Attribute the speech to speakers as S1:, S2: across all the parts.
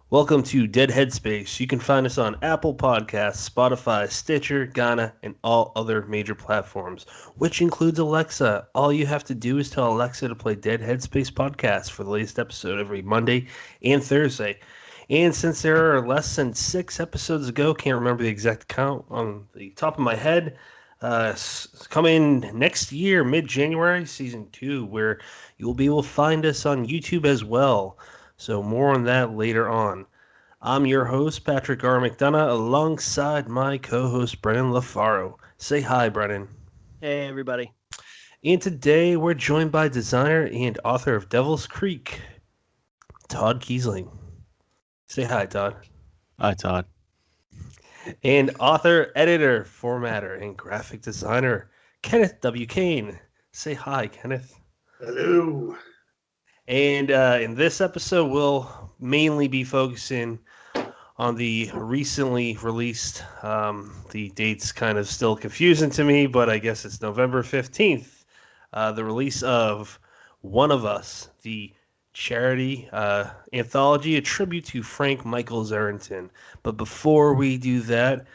S1: Welcome to Dead Headspace. You can find us on Apple Podcasts, Spotify, Stitcher, Ghana, and all other major platforms, which includes Alexa. All you have to do is tell Alexa to play Dead Headspace podcast for the latest episode every Monday and Thursday. And since there are less than 6 episodes ago, can't remember the exact count on the top of my head, coming next year, mid-January, season 2, where you'll be able to find us on YouTube as well. So more on that later on. I'm your host, Patrick R. McDonough, alongside my co-host, Brennan LaFaro. Say hi, Brennan.
S2: Hey, everybody.
S1: And today we're joined by designer and author of Devil's Creek, Todd Keisling. Say hi, Todd.
S3: Hi, Todd.
S1: And author, editor, formatter, and graphic designer, Kenneth W. Cain. Say hi, Kenneth.
S4: Hello.
S1: And in this episode, we'll mainly be focusing on the recently released, the date's kind of still confusing to me, but I guess it's November 15th, the release of One of Us, the charity anthology, a tribute to Frank Michael Zarrington. But before we do that,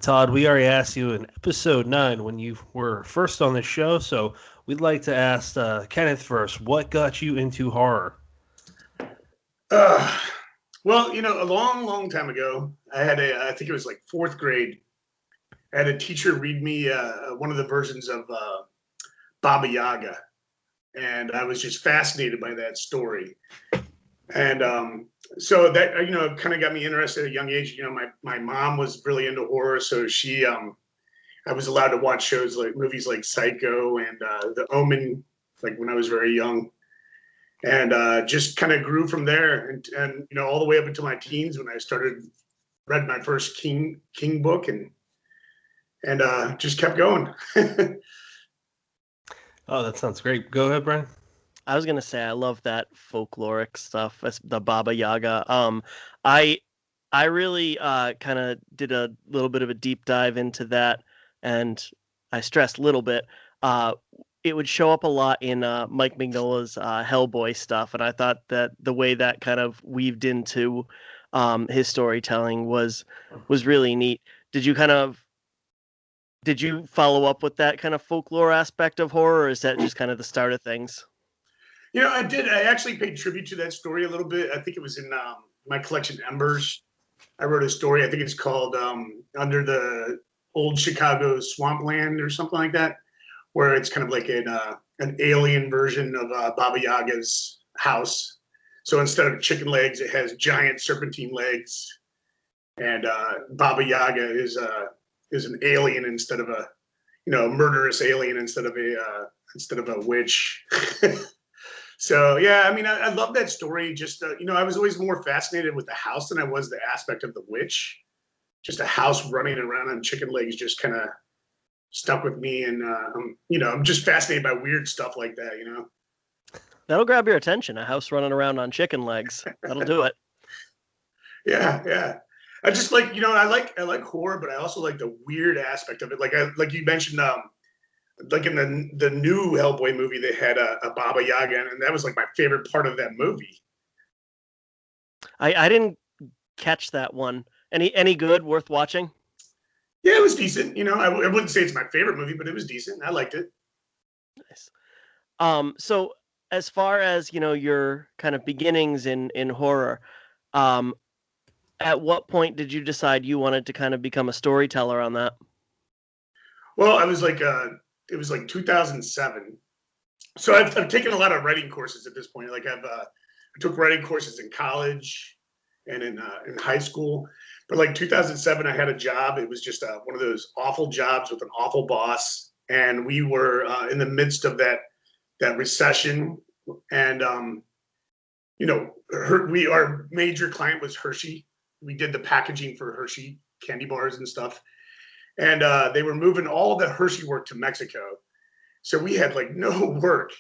S1: Todd, we already asked you in episode 9 when you were first on the show, so we'd like to ask Kenneth first, what got you into horror?
S4: Well, a long time ago, I think it was like 4th grade, I had a teacher read me one of the versions of Baba Yaga, and I was just fascinated by that story. And so that, kind of got me interested at a young age. My mom was really into horror, so I was allowed to watch shows like movies like Psycho and The Omen, like when I was very young, and just kind of grew from there, and all the way up until my teens when I read my first King book, and just kept going.
S1: Oh, that sounds great. Go ahead, Brian.
S2: I was gonna say I love that folkloric stuff, the Baba Yaga. I really kind of did a little bit of a deep dive into that, and I stressed a little bit. It would show up a lot in Mike Mignola's Hellboy stuff, and I thought that the way that kind of weaved into his storytelling was really neat. Did you follow up with that kind of folklore aspect of horror, or is that just kind of the start of things?
S4: I did. I actually paid tribute to that story a little bit. I think it was in my collection, Embers. I wrote a story. I think it's called Under the Old Chicago Swampland or something like that, where it's kind of like an alien version of Baba Yaga's house. So instead of chicken legs, it has giant serpentine legs, and Baba Yaga is an alien instead of a murderous alien instead of a witch. So yeah, I mean, I love that story. Just I was always more fascinated with the house than I was the aspect of the witch. Just a house running around on chicken legs just kind of stuck with me, and I'm just fascinated by weird stuff like that.
S2: That'll grab your attention. A house running around on chicken legs. That'll do it.
S4: Yeah. I just like I like horror, but I also like the weird aspect of it. Like you mentioned, like in the new Hellboy movie, they had a Baba Yaga, and that was like my favorite part of that movie.
S2: I didn't catch that one. Any good, worth watching?
S4: Yeah, it was decent. I wouldn't say it's my favorite movie, but it was decent. I liked it.
S2: Nice. So as far as your kind of beginnings in horror, at what point did you decide you wanted to kind of become a storyteller on that?
S4: Well, I was like it was like 2007. So I've taken a lot of writing courses at this point. Like I took writing courses in college and in high school. But like 2007, I had a job. It was just one of those awful jobs with an awful boss, and we were in the midst of that recession. And our major client was Hershey. We did the packaging for Hershey candy bars and stuff. And they were moving all the Hershey work to Mexico. So we had like no work.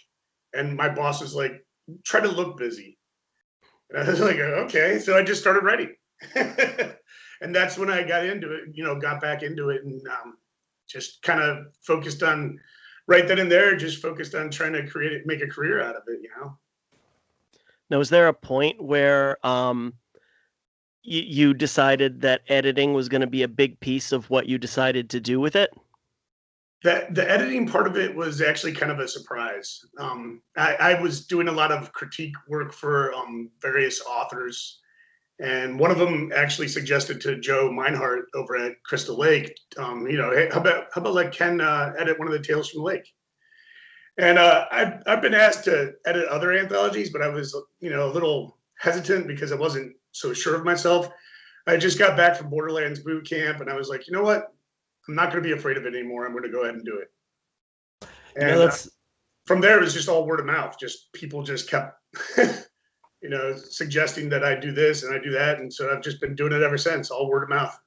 S4: And my boss was like, try to look busy. And I was like, okay. So I just started writing. And that's when I got into it, got back into it, and just kind of focused on right then and there, just focused on trying to make a career out of it,
S2: Now, is there a point where you decided that editing was going to be a big piece of what you decided to do with it?
S4: The editing part of it was actually kind of a surprise. I was doing a lot of critique work for various authors, and one of them actually suggested to Joe Meinhardt over at Crystal Lake, hey, how about let Ken edit one of the Tales from the Lake? And I've been asked to edit other anthologies, but I was a little hesitant because I wasn't so sure of myself. I just got back from Borderlands boot camp, and I was like, you know what? I'm not going to be afraid of it anymore. I'm going to go ahead and do it. And from there, it was just all word of mouth. Just people just kept, suggesting that I do this and I do that, and so I've just been doing it ever since. All word of mouth.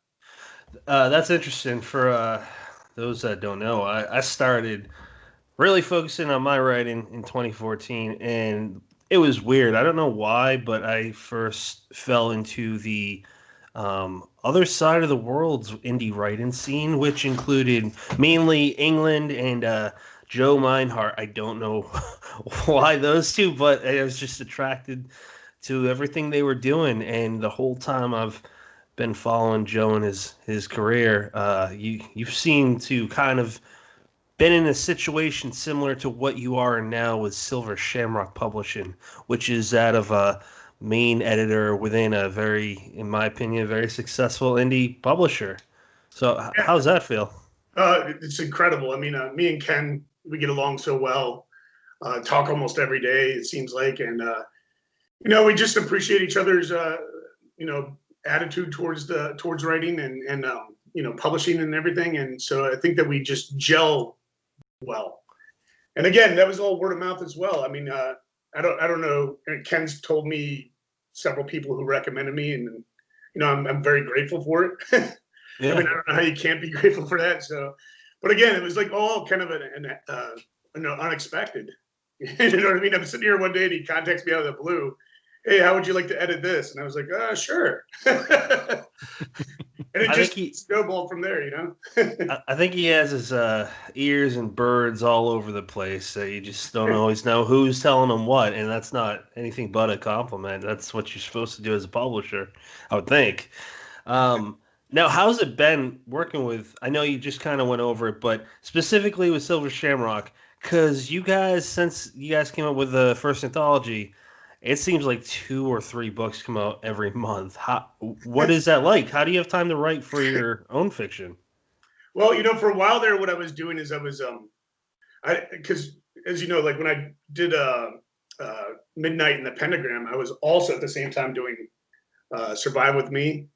S1: That's interesting. For those that don't know, I started really focusing on my writing in 2014, and it was weird. I don't know why, but I first fell into the other side of the world's indie writing scene, which included mainly England and Joe Meinhardt. I don't know why those two, but I was just attracted to everything they were doing, and the whole time I've been following Joe and his career, you seem to kind of been in a situation similar to what you are in now with Silver Shamrock Publishing, which is that of a main editor within a very, in my opinion, very successful indie publisher. So how's that feel?
S4: It's incredible. I mean, me and Ken, we get along so well, talk almost every day, it seems like. And, we just appreciate each other's, attitude towards writing and publishing and everything. And so I think that we just gel well. And again, that was all word of mouth as well. I mean, I don't know. Ken's told me several people who recommended me, and I'm very grateful for it.
S1: Yeah.
S4: I mean, I don't know how you can't be grateful for that. So, but again, it was like all kind of unexpected. You know what I mean? I'm sitting here one day and he contacts me out of the blue. Hey, how would you like to edit this? And I was like, sure. And it just snowballed from there,
S1: I think he has his ears and birds all over the place. So you just don't always know who's telling him what, and that's not anything but a compliment. That's what you're supposed to do as a publisher, I would think. Now, how's it been working with? I know you just kind of went over it, but specifically with Silver Shamrock, because since you guys came up with the first anthology, it seems like 2 or 3 books come out every month. What is that like? How do you have time to write for your own fiction?
S4: Well, for a while there, what I was doing is I was, because as you know, like when I did Midnight in the Pentegram, I was also at the same time doing Survive With Me.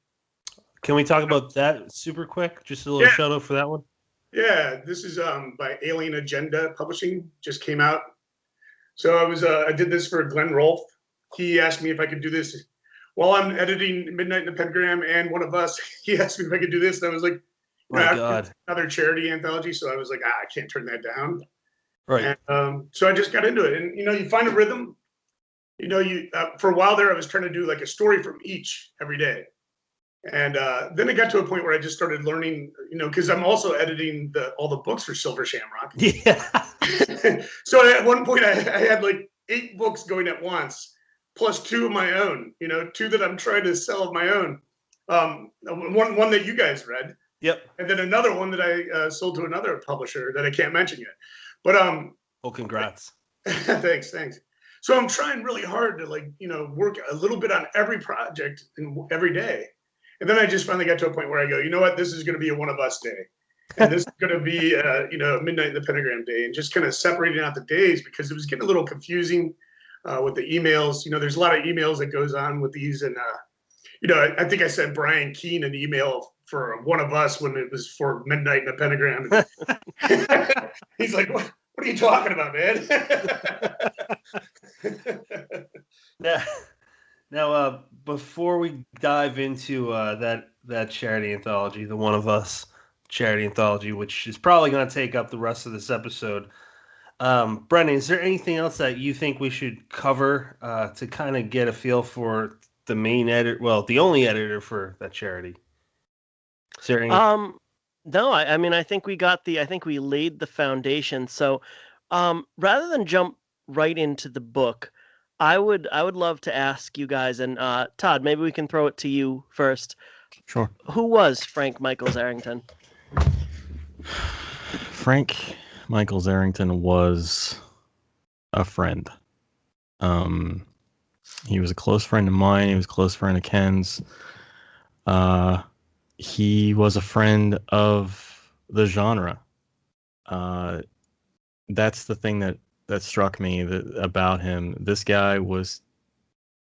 S1: Can we talk about that super quick? Just a little shout out for that one.
S4: Yeah, this is by Alien Agenda Publishing. Just came out. So I did this for Glenn Rolfe. He asked me if I could do this while I'm editing Midnight in the Pentegram, and one of us, he asked me if I could do this, and I was like,
S1: my God,
S4: another charity anthology. So I was like, I can't turn that down.
S1: Right.
S4: And so I just got into it, and you find a rhythm. For a while there, I was trying to do like a story from each every day. And then it got to a point where I just started learning, because I'm also editing all the books for Silver Shamrock.
S1: Yeah.
S4: So at one point I had like 8 books going at once, plus 2 of my own, 2 that I'm trying to sell of my own. One that you guys read.
S1: Yep.
S4: And then another one that I sold to another publisher that I can't mention yet. But
S1: well, congrats.
S4: Thanks. So I'm trying really hard to work a little bit on every project and every day. And then I just finally got to a point where I go, you know what, this is going to be a one of us day. And this is going to be, Midnight in the Pentegram day, and just kind of separating out the days because it was getting a little confusing with the emails. There's a lot of emails that goes on with these. And, I think I sent Brian Keane an email for one of us when it was for Midnight in the Pentagram. He's like, what are you talking about, man?
S1: Now, before we dive into that charity anthology, the One of Us charity anthology, which is probably going to take up the rest of this episode, Brennan, is there anything else that you think we should cover to kind of get a feel for the main editor, well, the only editor for that charity? Is there any?
S2: No, I mean, I think we laid the foundation. So, rather than jump right into the book, I would love to ask you guys, and Todd, maybe we can throw it to you first.
S3: Sure.
S2: Who was Frank Michaels Arrington?
S3: Frank Michaels Arrington was a friend. He was a close friend of mine. He was a close friend of Ken's. He was a friend of the genre. That's the thing that struck me about him. This guy was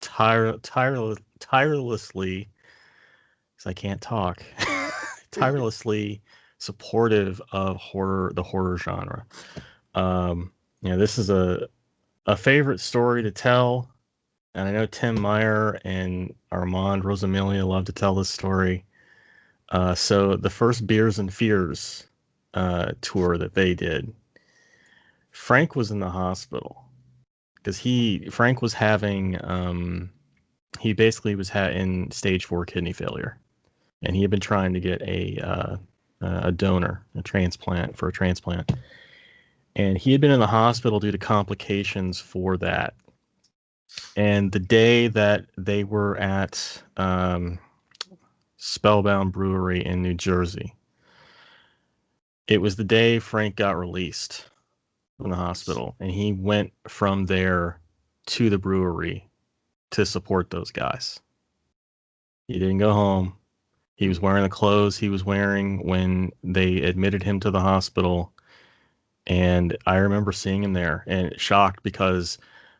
S3: tirelessly, because I can't talk, tirelessly supportive of the horror genre. This is a favorite story to tell, and I know Tim Meyer and Armand Rosamilia love to tell this story. So the first Beers and Fears tour that they did, Frank was in the hospital because Frank was having he basically was in stage 4 kidney failure, and he had been trying to get a donor, a transplant, and he had been in the hospital due to complications for that. And the day that they were at Spellbound Brewery in New Jersey, it was the day Frank got released from the hospital, and he went from there to the brewery to support those guys. He didn't go home. He was wearing the clothes he was wearing when they admitted him to the hospital. And I remember seeing him there and shocked because,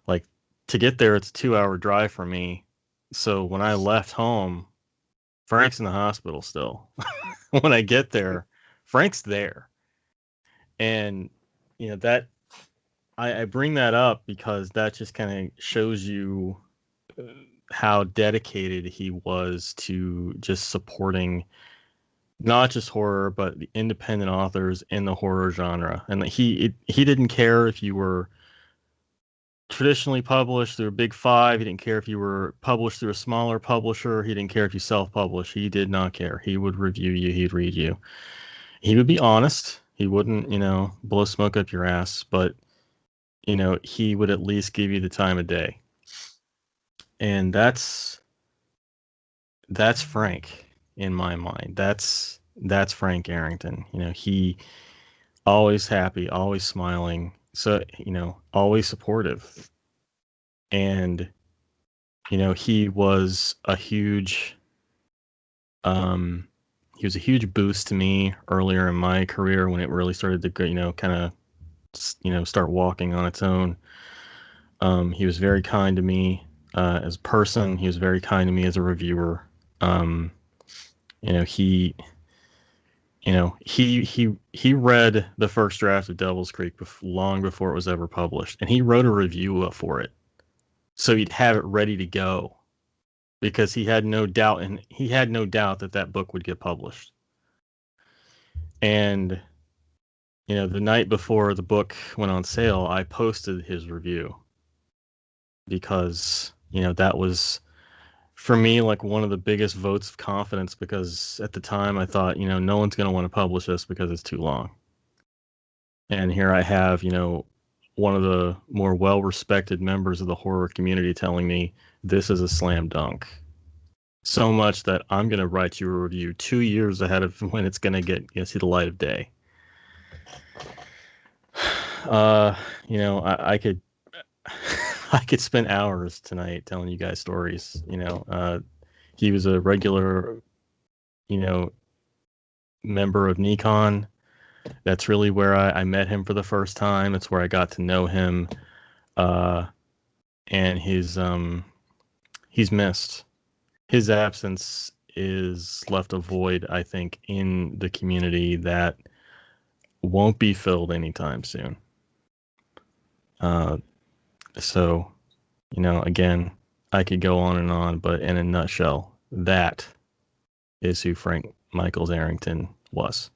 S3: like, to get there, it's a 2-hour drive for me. So when I left home, Frank's in the hospital still. When I get there, Frank's there. And, that I bring that up because that just kind of shows you how dedicated he was to just supporting not just horror, but the independent authors in the horror genre. And he didn't care if you were traditionally published through a big 5. He didn't care if you were published through a smaller publisher. He didn't care if you self-published. He did not care. He would review you. He'd read you. He would be honest. He wouldn't, blow smoke up your ass, but, he would at least give you the time of day. And that's Frank in my mind. That's Frank Arrington. He always happy, always smiling. So, always supportive. And, he was a huge boost to me earlier in my career when it really started to go, kind of, start walking on its own. He was very kind to me as a person. He was very kind to me as a reviewer. He read the first draft of Devil's Creek long before it was ever published, and he wrote a review for it, so he'd have it ready to go, because he had no doubt that book would get published. And the night before the book went on sale, I posted his review because that was, for me, like one of the biggest votes of confidence, because at the time I thought, no one's going to want to publish this because it's too long. And here I have, one of the more well-respected members of the horror community telling me this is a slam dunk. So much that I'm going to write you a review 2 years ahead of when it's going to get see the light of day. I could I could spend hours tonight telling you guys stories. He was a regular, member of Nikon. That's really where I met him for the first time. It's where I got to know him. And he's missed. His absence is left a void, I think, in the community that won't be filled anytime soon. So, again, I could go on, but in a nutshell, that is who Frank Michaels Arrington was.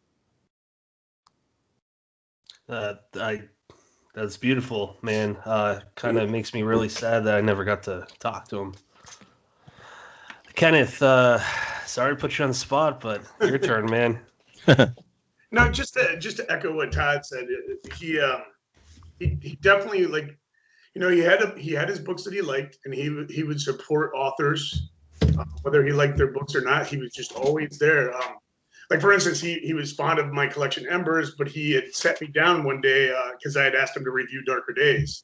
S1: That's beautiful, man. Kind of makes me really sad that I never got to talk to him. Kenneth, sorry to put you on the spot, but your turn, man.
S4: No, just to echo what Todd said, he definitely, like, he had his books that he liked, and he would support authors, whether he liked their books or not. He was just always there. Like for instance, he was fond of my collection Embers, but he had sat me down one day because I had asked him to review Darker Days,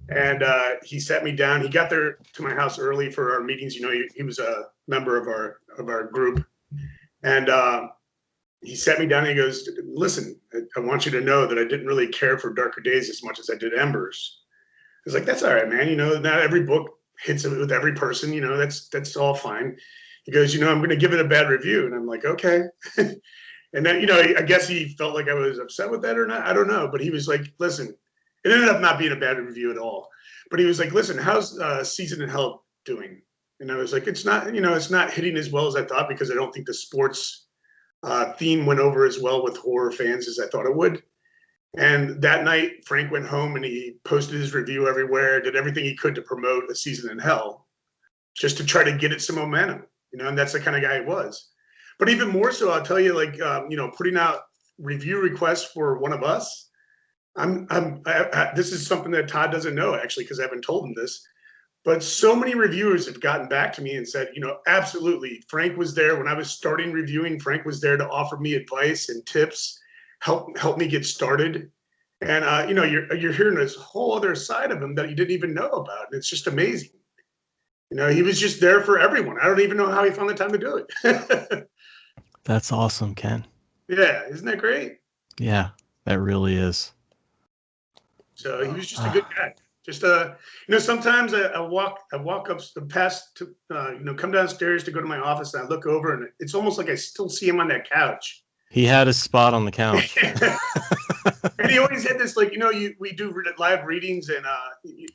S4: and he sat me down. He got there to my house early for our meetings. He was a member of our group, and he sat me down and he goes, "Listen, I want you to know that I didn't really care for Darker Days as much as I did Embers." I was like, "That's all right, man. Not every book hits it with every person. That's all fine." He goes, "I'm going to give it a bad review," and I'm like, "Okay." And then, I guess he felt like I was upset with that or not. I don't know, but he was like, "Listen," it ended up not being a bad review at all. But he was like, "Listen, how's Season in Hell doing?" And I was like, "It's not, it's not hitting as well as I thought because I don't think the sports theme went over as well with horror fans as I thought it would." And that night, Frank went home and he posted his review everywhere, did everything he could to promote A Season in Hell, just to try to get it some momentum, and that's the kind of guy he was. But even more so, I'll tell you, like, putting out review requests for one of us. This is something that Todd doesn't know, actually, because I haven't told him this. But so many reviewers have gotten back to me and said, absolutely, Frank was there when I was starting reviewing. Frank was there to offer me advice and tips, help me get started. And you're hearing this whole other side of him that you didn't even know about. And it's just amazing. He was just there for everyone. I don't even know how he found the time to do it.
S3: That's awesome, Ken.
S4: Yeah, isn't that great?
S3: Yeah, that really is.
S4: So he was just a good guy. Just sometimes I walk up the past to come downstairs to go to my office, and I look over, and it's almost like I still see him on that couch.
S3: He had his spot on the couch.
S4: And he always had this, like, we do live readings, and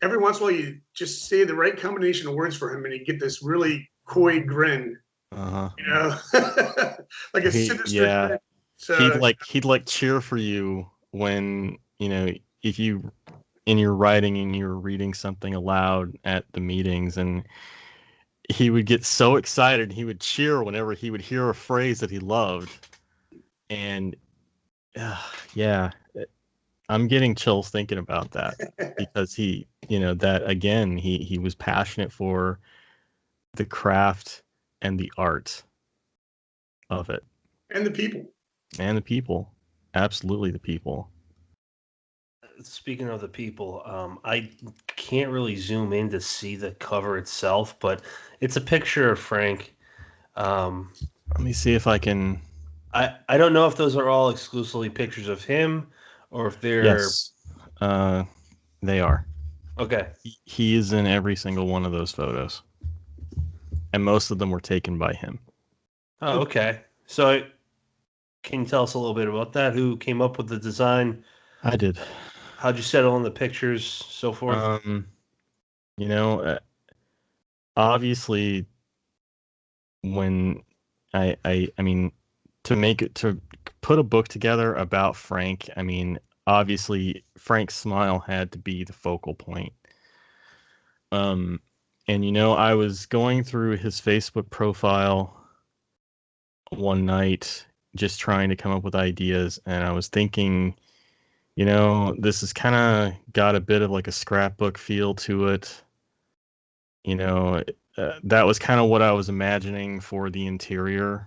S4: every once in a while you just say the right combination of words for him, and you get this really coy grin. Like a sinister grin. So
S3: he'd cheer for you when if you in your writing and you're reading something aloud at the meetings, and he would get so excited. He would cheer whenever he would hear a phrase that he loved. And yeah, I'm getting chills thinking about that because he was passionate for the craft and the art of it.
S4: And the people.
S3: Absolutely the people.
S1: Speaking of the people, I can't really zoom in to see the cover itself, but it's a picture of Frank.
S3: Let me see if I can.
S1: I don't know if those are all exclusively pictures of him or if they're.
S3: Yes, they are.
S1: Okay.
S3: He is in every single one of those photos, and most of them were taken by him.
S1: Oh, okay. So, can you tell us a little bit about that? Who came up with the design?
S3: I did.
S1: How'd you settle on the pictures, so forth?
S3: Obviously, when I mean, to put a book together about Frank, obviously Frank's smile had to be the focal point. And I was going through his Facebook profile one night, just trying to come up with ideas, and I was thinking, this has kind of got a bit of like a scrapbook feel to it. That was kind of what I was imagining for the interior.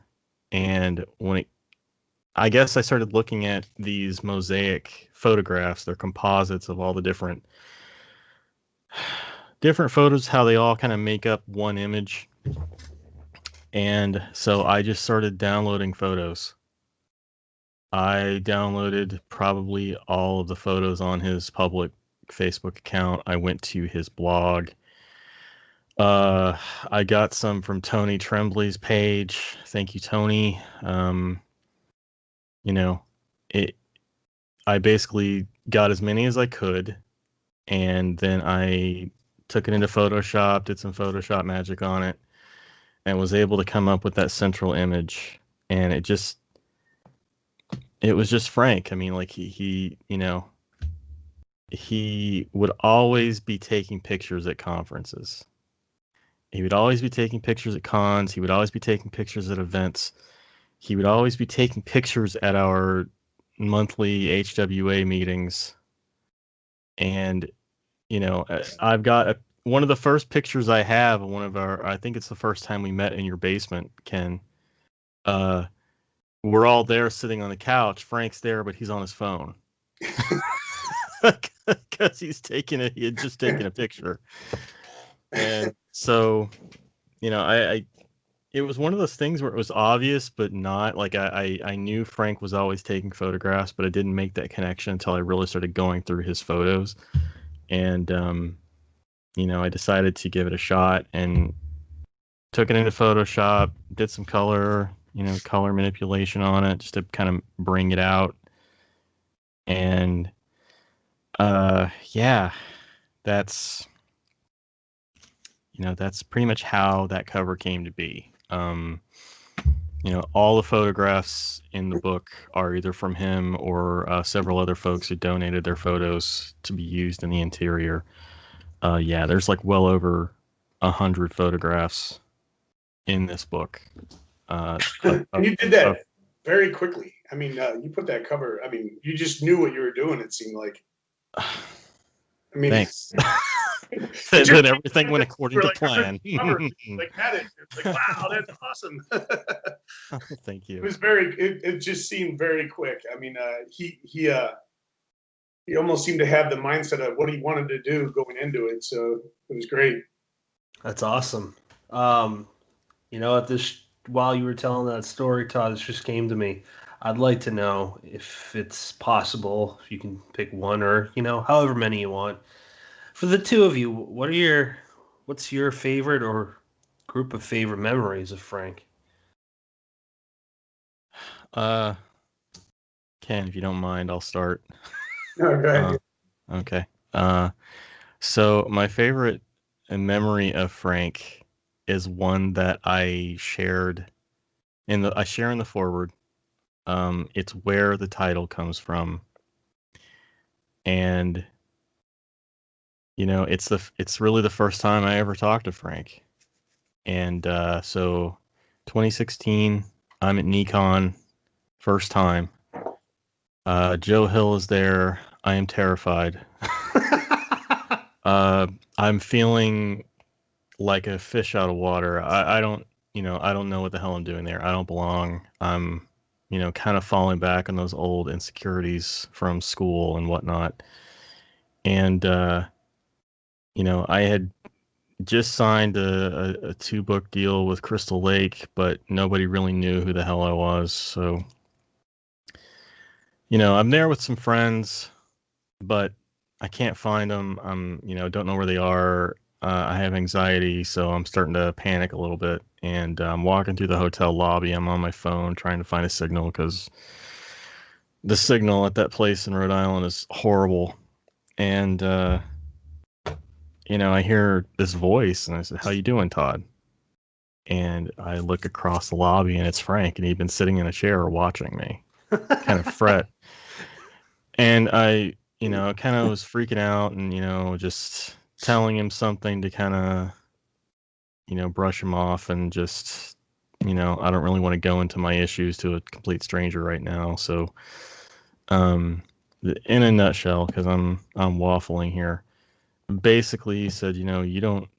S3: And I guess I started looking at these mosaic photographs, they're composites of all the different photos, how they all kind of make up one image. And so I just started downloading photos. I downloaded probably all of the photos on his public Facebook account. I went to his blog. I got some from Tony Tremblay's page. Thank you, Tony. I basically got as many as I could, and then I took it into Photoshop, did some Photoshop magic on it, and was able to come up with that central image. And it was just Frank. He would always be taking pictures at conferences. He would always be taking pictures at cons. He would always be taking pictures at events. He would always be taking pictures at our monthly HWA meetings. And I've got one of the first pictures I have of I think it's the first time we met in your basement, Ken. We're all there sitting on the couch. Frank's there, but he's on his phone. Because he had just taken a picture. And so, it was one of those things where it was obvious, but not like I knew Frank was always taking photographs, but I didn't make that connection until I really started going through his photos. And, I decided to give it a shot and took it into Photoshop, did some color manipulation on it just to kind of bring it out. And, yeah, that's pretty much how that cover came to be. All the photographs in the book are either from him or several other folks who donated their photos to be used in the interior. There's like well over 100 photographs in this book.
S4: And you did that very quickly. I mean, you put that cover. I mean, you just knew what you were doing. It seemed like. I mean,
S3: thanks. Then everything went according to plan.
S4: Like at it. It's like, wow, that's awesome.
S3: Thank you.
S4: It was it just seemed very quick. I mean, he almost seemed to have the mindset of what he wanted to do going into it. So it was great.
S1: That's awesome. While you were telling that story, Todd, this just came to me. I'd like to know if it's possible, if you can pick one or, however many you want. For the two of you, what's your favorite or group of favorite memories of Frank?
S3: Ken, if you don't mind, I'll start.
S4: Okay.
S3: Okay. So my favorite memory of Frank is one that I shared in the foreword. It's where the title comes from. And it's really the first time I ever talked to Frank. And so 2016, I'm at Nikon, first time. Joe Hill is there. I am terrified. I'm feeling like a fish out of water. I don't know what the hell I'm doing there. I don't belong. I'm, kind of falling back on those old insecurities from school and whatnot. And, I had just signed a 2-book deal with Crystal Lake, but nobody really knew who the hell I was. So, I'm there with some friends, but I can't find them. I'm, don't know where they are. I have anxiety, so I'm starting to panic a little bit. And I'm walking through the hotel lobby. I'm on my phone trying to find a signal because the signal at that place in Rhode Island is horrible. And, I hear this voice, and I said, "How you doing, Todd?" And I look across the lobby, and it's Frank, and he'd been sitting in a chair watching me, kind of fret. And I, kind of was freaking out and, just telling him something to kind of, brush him off and just, I don't really want to go into my issues to a complete stranger right now. So, in a nutshell, because I'm waffling here, basically he said, you don't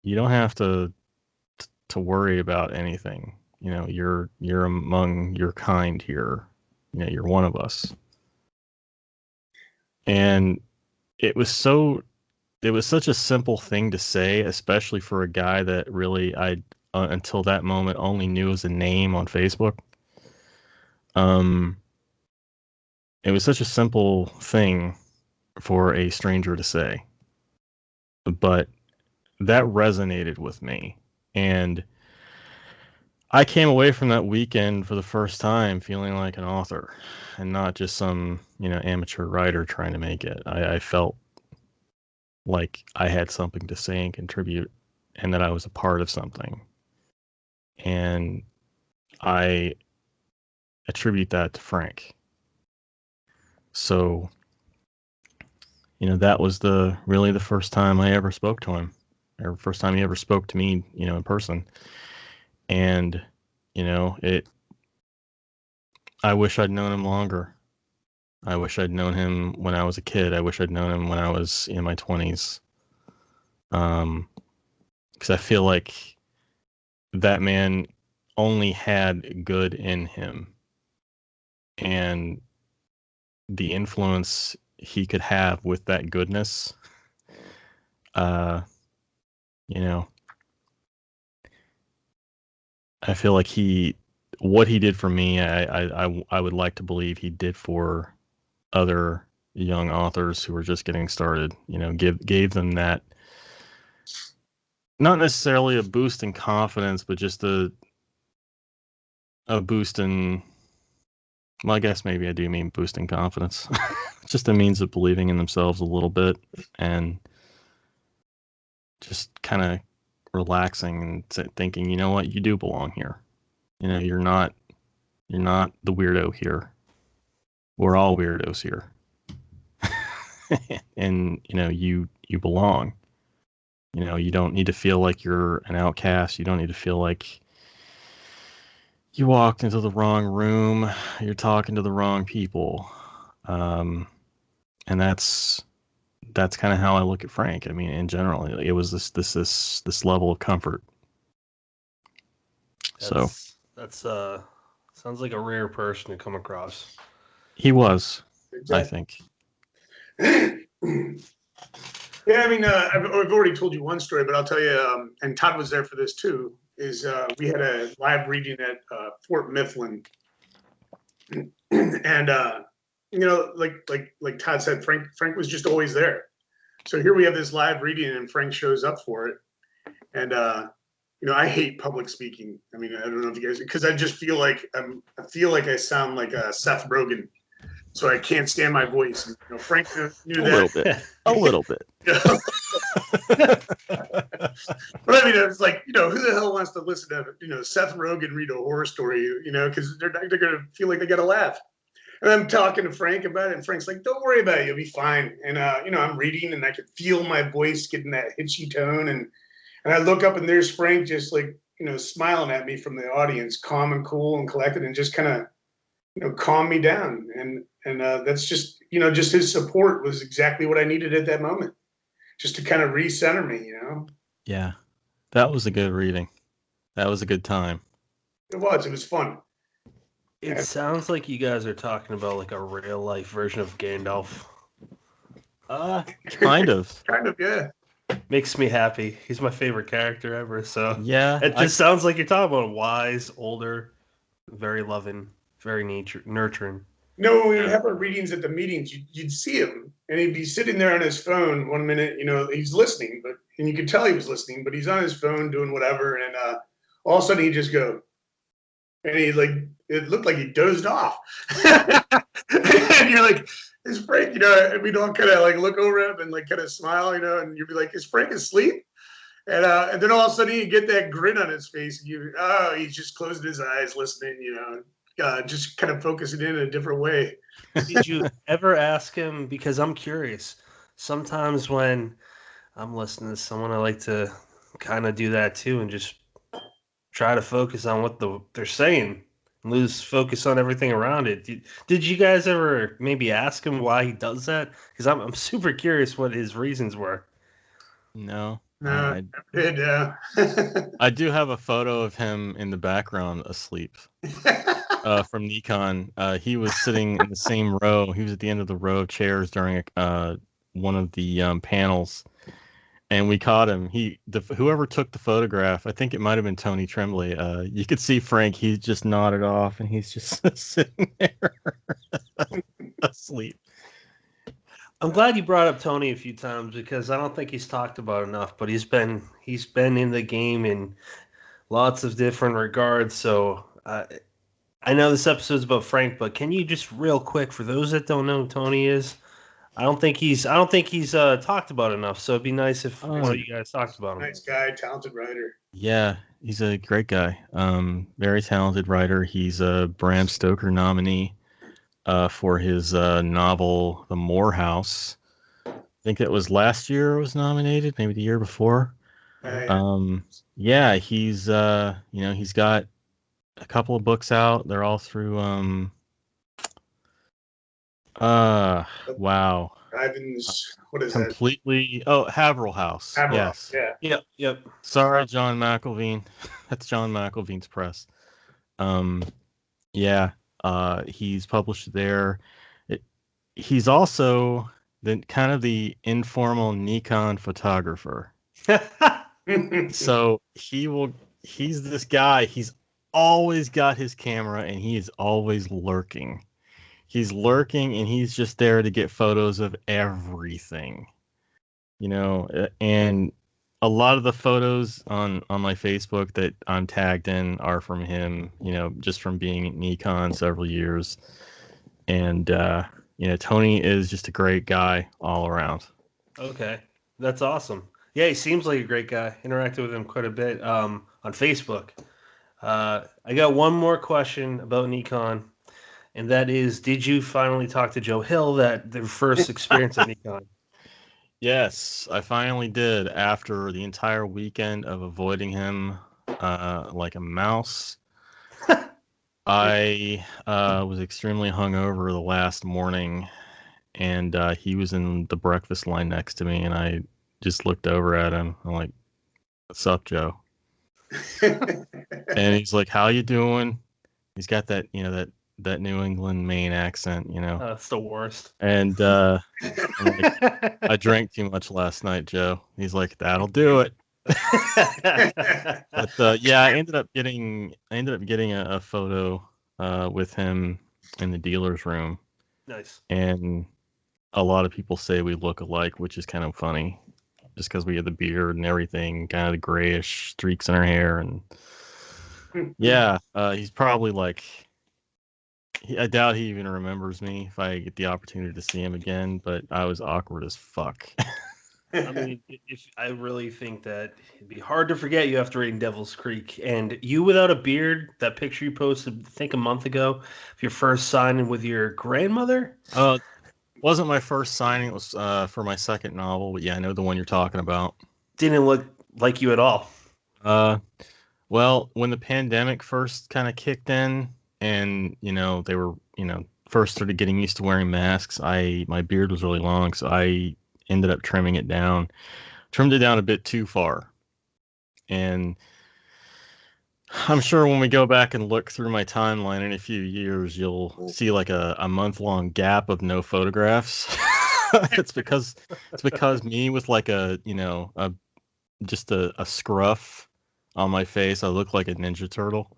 S3: have to worry about anything. You're among your kind here. You're one of us. And it was such a simple thing to say, especially for a guy that really I until that moment only knew as a name on Facebook. It was such a simple thing for a stranger to say, but that resonated with me. And I came away from that weekend for the first time feeling like an author and not just some, amateur writer trying to make it. I felt like I had something to say and contribute and that I was a part of something. And I attribute that to Frank. So, that was really the first time I ever spoke to him, or first time he ever spoke to me, in person. And, I wish I'd known him longer. I wish I'd known him when I was a kid. I wish I'd known him when I was in my 20s. Because I feel like that man only had good in him, and the influence he could have with that goodness, you know, I feel like what he did for me, I would like to believe he did for other young authors who were just getting started. You know, gave them that, not necessarily a boost in confidence, but just a boost in. Well, I guess maybe I do mean boosting confidence. Just a means of believing in themselves a little bit and just kind of relaxing and thinking, you know what, you do belong here. You know, you're not the weirdo here. We're all weirdos here. And you know, you belong. You know, you don't need to feel like you're an outcast. You don't need to feel like you walked into the wrong room. You're talking to the wrong people. And that's kind of how I look at Frank. I mean, in general, it was this level of comfort.
S1: That's sounds like a rare person to come across.
S3: He was,
S4: Exactly.
S3: I think.
S4: Yeah, I mean, I've already told you one story, but I'll tell you, and Todd was there for this too, is we had a live reading at Fort Mifflin. And, you know, like Todd said, Frank was just always there. So here we have this live reading and Frank shows up for it. And, you know, I hate public speaking. I mean, I don't know if you guys, because I just feel like I sound like Seth Rogen. So I can't stand my voice. And, you know, Frank knew that.
S3: A little bit.
S4: But I mean, it's like, you know, who the hell wants to listen to, you know, Seth Rogen read a horror story, you know, because they're going to feel like they got to laugh. And I'm talking to Frank about it, and Frank's like, don't worry about it, you'll be fine. And, you know, I'm reading, and I could feel my voice getting that hitchy tone. And I look up, and there's Frank just like, you know, smiling at me from the audience, calm and cool and collected, and just kind of, you know, calm me down. And that's just, you know, just his support was exactly what I needed at that moment, just to kind of recenter me, you know?
S3: Yeah, that was a good reading. That was a good time.
S4: It was fun.
S1: It sounds like you guys are talking about like a real life version of Gandalf.
S3: Kind of.
S4: Kind of, yeah.
S1: Makes me happy. He's my favorite character ever. So
S3: Yeah,
S1: it just sounds like you're talking about a wise, older, very loving, very nurturing.
S4: No, when we would have our readings at the meetings, you'd see him, and he'd be sitting there on his phone one minute, you know, he's listening, and you could tell he was listening, but he's on his phone doing whatever, and all of a sudden he'd just go, and it looked like he dozed off. And you're like, is Frank, you know, and we'd all kind of like look over him and like kind of smile, you know, and you'd be like, is Frank asleep? And then all of a sudden you get that grin on his face, and he's just closing his eyes, listening, you know. Just kind of focusing in a different way.
S1: Did you ever ask him? Because I'm curious. Sometimes when I'm listening to someone, I like to kind of do that too and just try to focus on what they're saying, lose focus on everything around it. Did you guys ever maybe ask him why he does that? Because I'm super curious what his reasons were.
S3: No.
S4: I did.
S3: I do have a photo of him in the background asleep. From Nikon. He was sitting in the same row. He was at the end of the row of chairs during one of the panels, and we caught him. Whoever took the photograph, I think it might have been Tony Tremblay. You could see Frank. He just nodded off, and he's just sitting there asleep.
S1: I'm glad you brought up Tony a few times because I don't think he's talked about enough. But he's been in the game in lots of different regards. So I know this episode's about Frank, but can you just real quick, for those that don't know who Tony is, I don't think he's talked about enough. So it'd be nice if one of you guys talked about him.
S4: Nice guy, talented writer.
S3: Yeah, he's a great guy. Very talented writer. He's a Bram Stoker nominee for his novel The Morehouse. I think it was last year it was nominated, maybe the year before. Yeah, he's he's got a couple of books out. They're all through Wow.
S4: Ivan's, what is that?
S3: Completely. Oh, Haverhill House.
S4: Haverhill,
S3: Yes.
S4: yeah.
S1: Yep.
S3: Sorry, John McElveen. That's John McElveen's press. Yeah. He's published there. He's also the informal Nikon photographer. So he's this guy. He's always got his camera and he is always lurking. He's lurking and he's just there to get photos of everything. And a lot of the photos on my Facebook that I'm tagged in are from him, just from being at Nikon several years. And Tony is just a great guy all around.
S1: Okay, that's awesome. Yeah, he seems like a great guy. Interacted with him quite a bit on Facebook. I got one more question about Nikon, and that is, did you finally talk to Joe Hill, that their first experience at Nikon?
S3: Yes, I finally did after the entire weekend of avoiding him like a mouse. I was extremely hungover the last morning, and he was in the breakfast line next to me, and I just looked over at him. I'm like, "What's up, Joe?" And he's like, "How you doing?" He's got that, that New England Maine accent,
S1: That's the worst.
S3: And I'm like, I drank too much last night, Joe. He's like, "That'll do it." But yeah, I ended up getting a photo with him in the dealer's room.
S1: Nice.
S3: And a lot of people say we look alike, which is kind of funny, just because we have the beard and everything, kind of the grayish streaks in our hair. And yeah, he's probably like, I doubt he even remembers me if I get the opportunity to see him again, but I was awkward as fuck.
S1: I mean, I really think that it'd be hard to forget you after reading Devil's Creek. And you without a beard, that picture you posted, I think a month ago, of your first signing with your grandmother?
S3: Wasn't my first signing. It was for my second novel, but yeah, I know the one you're talking about.
S1: Didn't look like you at all.
S3: Well, when the pandemic first kind of kicked in and, they were, first started getting used to wearing masks, my beard was really long, so I ended up trimmed it down a bit too far. And I'm sure when we go back and look through my timeline in a few years, you'll see like a month-long gap of no photographs. It's because me with like just a scruff on my face, I look like a Ninja Turtle.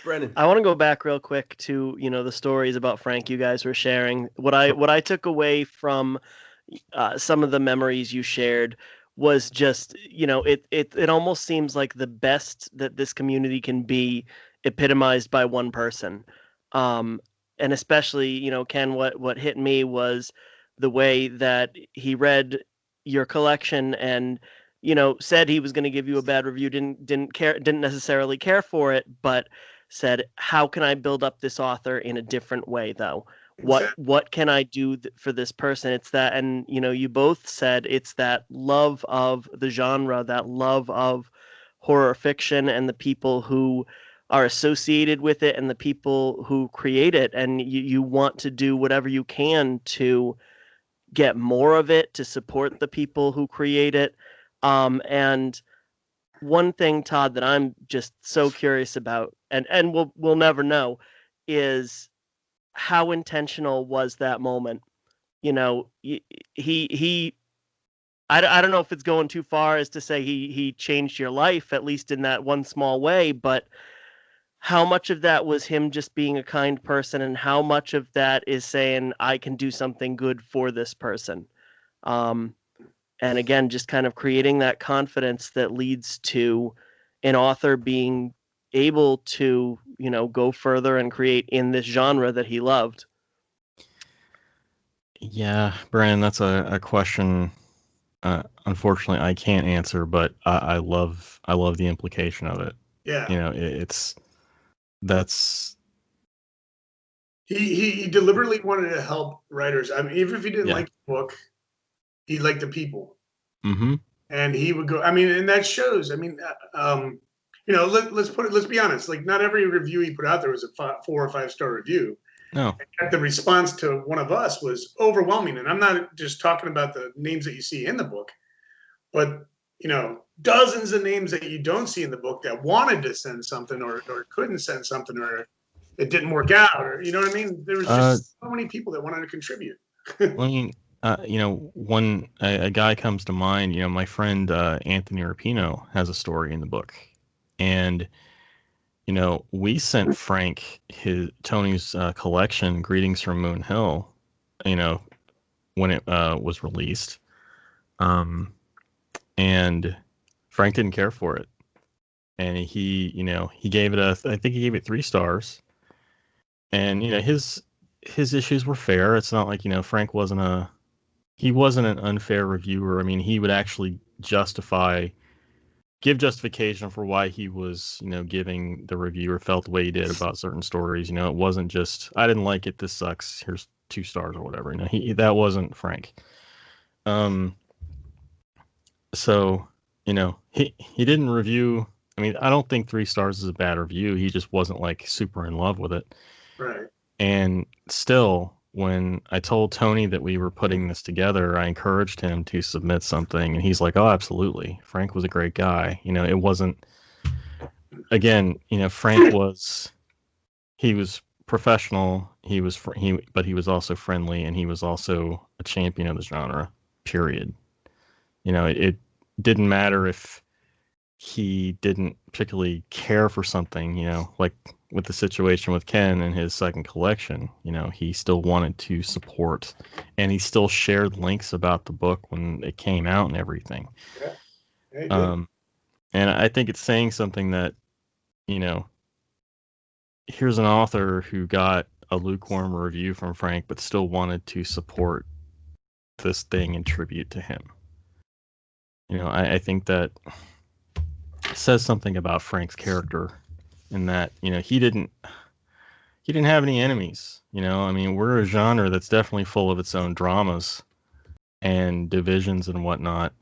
S1: Brennan.
S2: I want to go back real quick to the stories about Frank you guys were sharing. What I took away from some of the memories you shared was just it almost seems like the best that this community can be epitomized by one person, and especially Ken, what hit me was the way that he read your collection and said he was going to give you a bad review, didn't necessarily care for it, but said, how can I build up this author in a different way though? What can I do for this person? It's that, and you both said it's that love of the genre, that love of horror fiction and the people who are associated with it and the people who create it, and you want to do whatever you can to get more of it, to support the people who create it. And one thing, Todd, that I'm just so curious about, and we'll never know, is how intentional was that moment? He I don't know if it's going too far as to say he changed your life, at least in that one small way, but how much of that was him just being a kind person, and how much of that is saying I can do something good for this person? And again, just kind of creating that confidence that leads to an author being able to, go further and create in this genre that he loved.
S3: Yeah, Brian, that's a question. Unfortunately, I can't answer, but I love the implication of it.
S4: Yeah.
S3: That's.
S4: He deliberately wanted to help writers. I mean, even if he didn't
S3: Yeah.
S4: like the book, he liked the people.
S3: Mm-hmm.
S4: And he would go, I mean, and that shows. I mean, let's be honest. Like, not every review he put out there was a 4 or 5 star review.
S3: No.
S4: And the response to one of us was overwhelming. And I'm not just talking about the names that you see in the book, but dozens of names that you don't see in the book that wanted to send something or couldn't send something, or it didn't work out, or you know what I mean? There was just so many people that wanted to contribute.
S3: Well, I mean, a guy comes to mind. My friend Anthony Rapino has a story in the book, and we sent Frank Tony's collection, Greetings from Moon Hill, when it was released, and Frank didn't care for it, and he gave it I think he gave it 3 stars, and his issues were fair. It's not like Frank wasn't an unfair reviewer. I mean, he would actually give justification for why he was, giving the reviewer felt the way he did about certain stories. It wasn't just, I didn't like it, this sucks, here's 2 stars or whatever. That wasn't Frank. So, he didn't review. I mean, I don't think 3 stars is a bad review. He just wasn't like super in love with it.
S4: Right.
S3: And still, when I told Tony that we were putting this together, I encouraged him to submit something, and he's like, "Oh, absolutely. Frank was a great guy." It wasn't. Again, Frank he was professional. But he was also friendly, and he was also a champion of the genre. Period. It didn't matter if he didn't particularly care for something. Like with the situation with Ken and his second collection, he still wanted to support, and he still shared links about the book when it came out and everything.
S4: Yeah.
S3: And I think it's saying something that, here's an author who got a lukewarm review from Frank, but still wanted to support this thing in tribute to him. I think that says something about Frank's character, in that he didn't have any enemies. I mean, we're a genre that's definitely full of its own dramas and divisions and whatnot,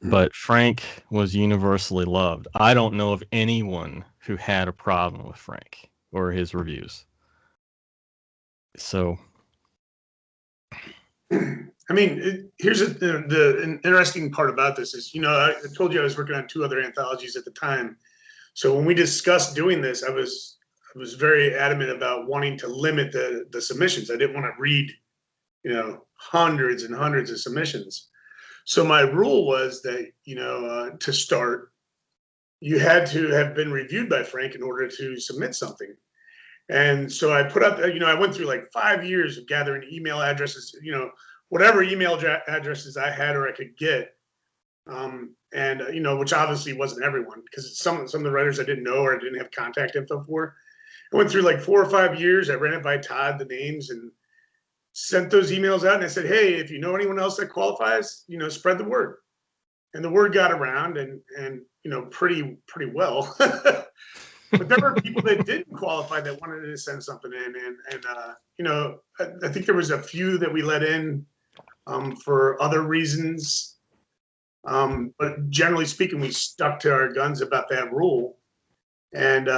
S3: but Frank was universally loved. I don't know of anyone who had a problem with Frank or his reviews. So
S4: I mean, here's the interesting part about this is, I told you I was working on 2 other anthologies at the time. So when we discussed doing this, I was very adamant about wanting to limit the submissions. I didn't want to read, hundreds and hundreds of submissions. So my rule was that, to start, you had to have been reviewed by Frank in order to submit something. And so I put up, I went through like 5 years of gathering email addresses, whatever email addresses I had or I could get. And which obviously wasn't everyone, because some of the writers I didn't know or I didn't have contact info for. I went through like 4 or 5 years. I ran it by Todd, the names, and sent those emails out. And I said, hey, if you know anyone else that qualifies, spread the word. And the word got around, and pretty well. But there were people that didn't qualify that wanted to send something in, and I think there was a few that we let in for other reasons. But generally speaking, we stuck to our guns about that rule. And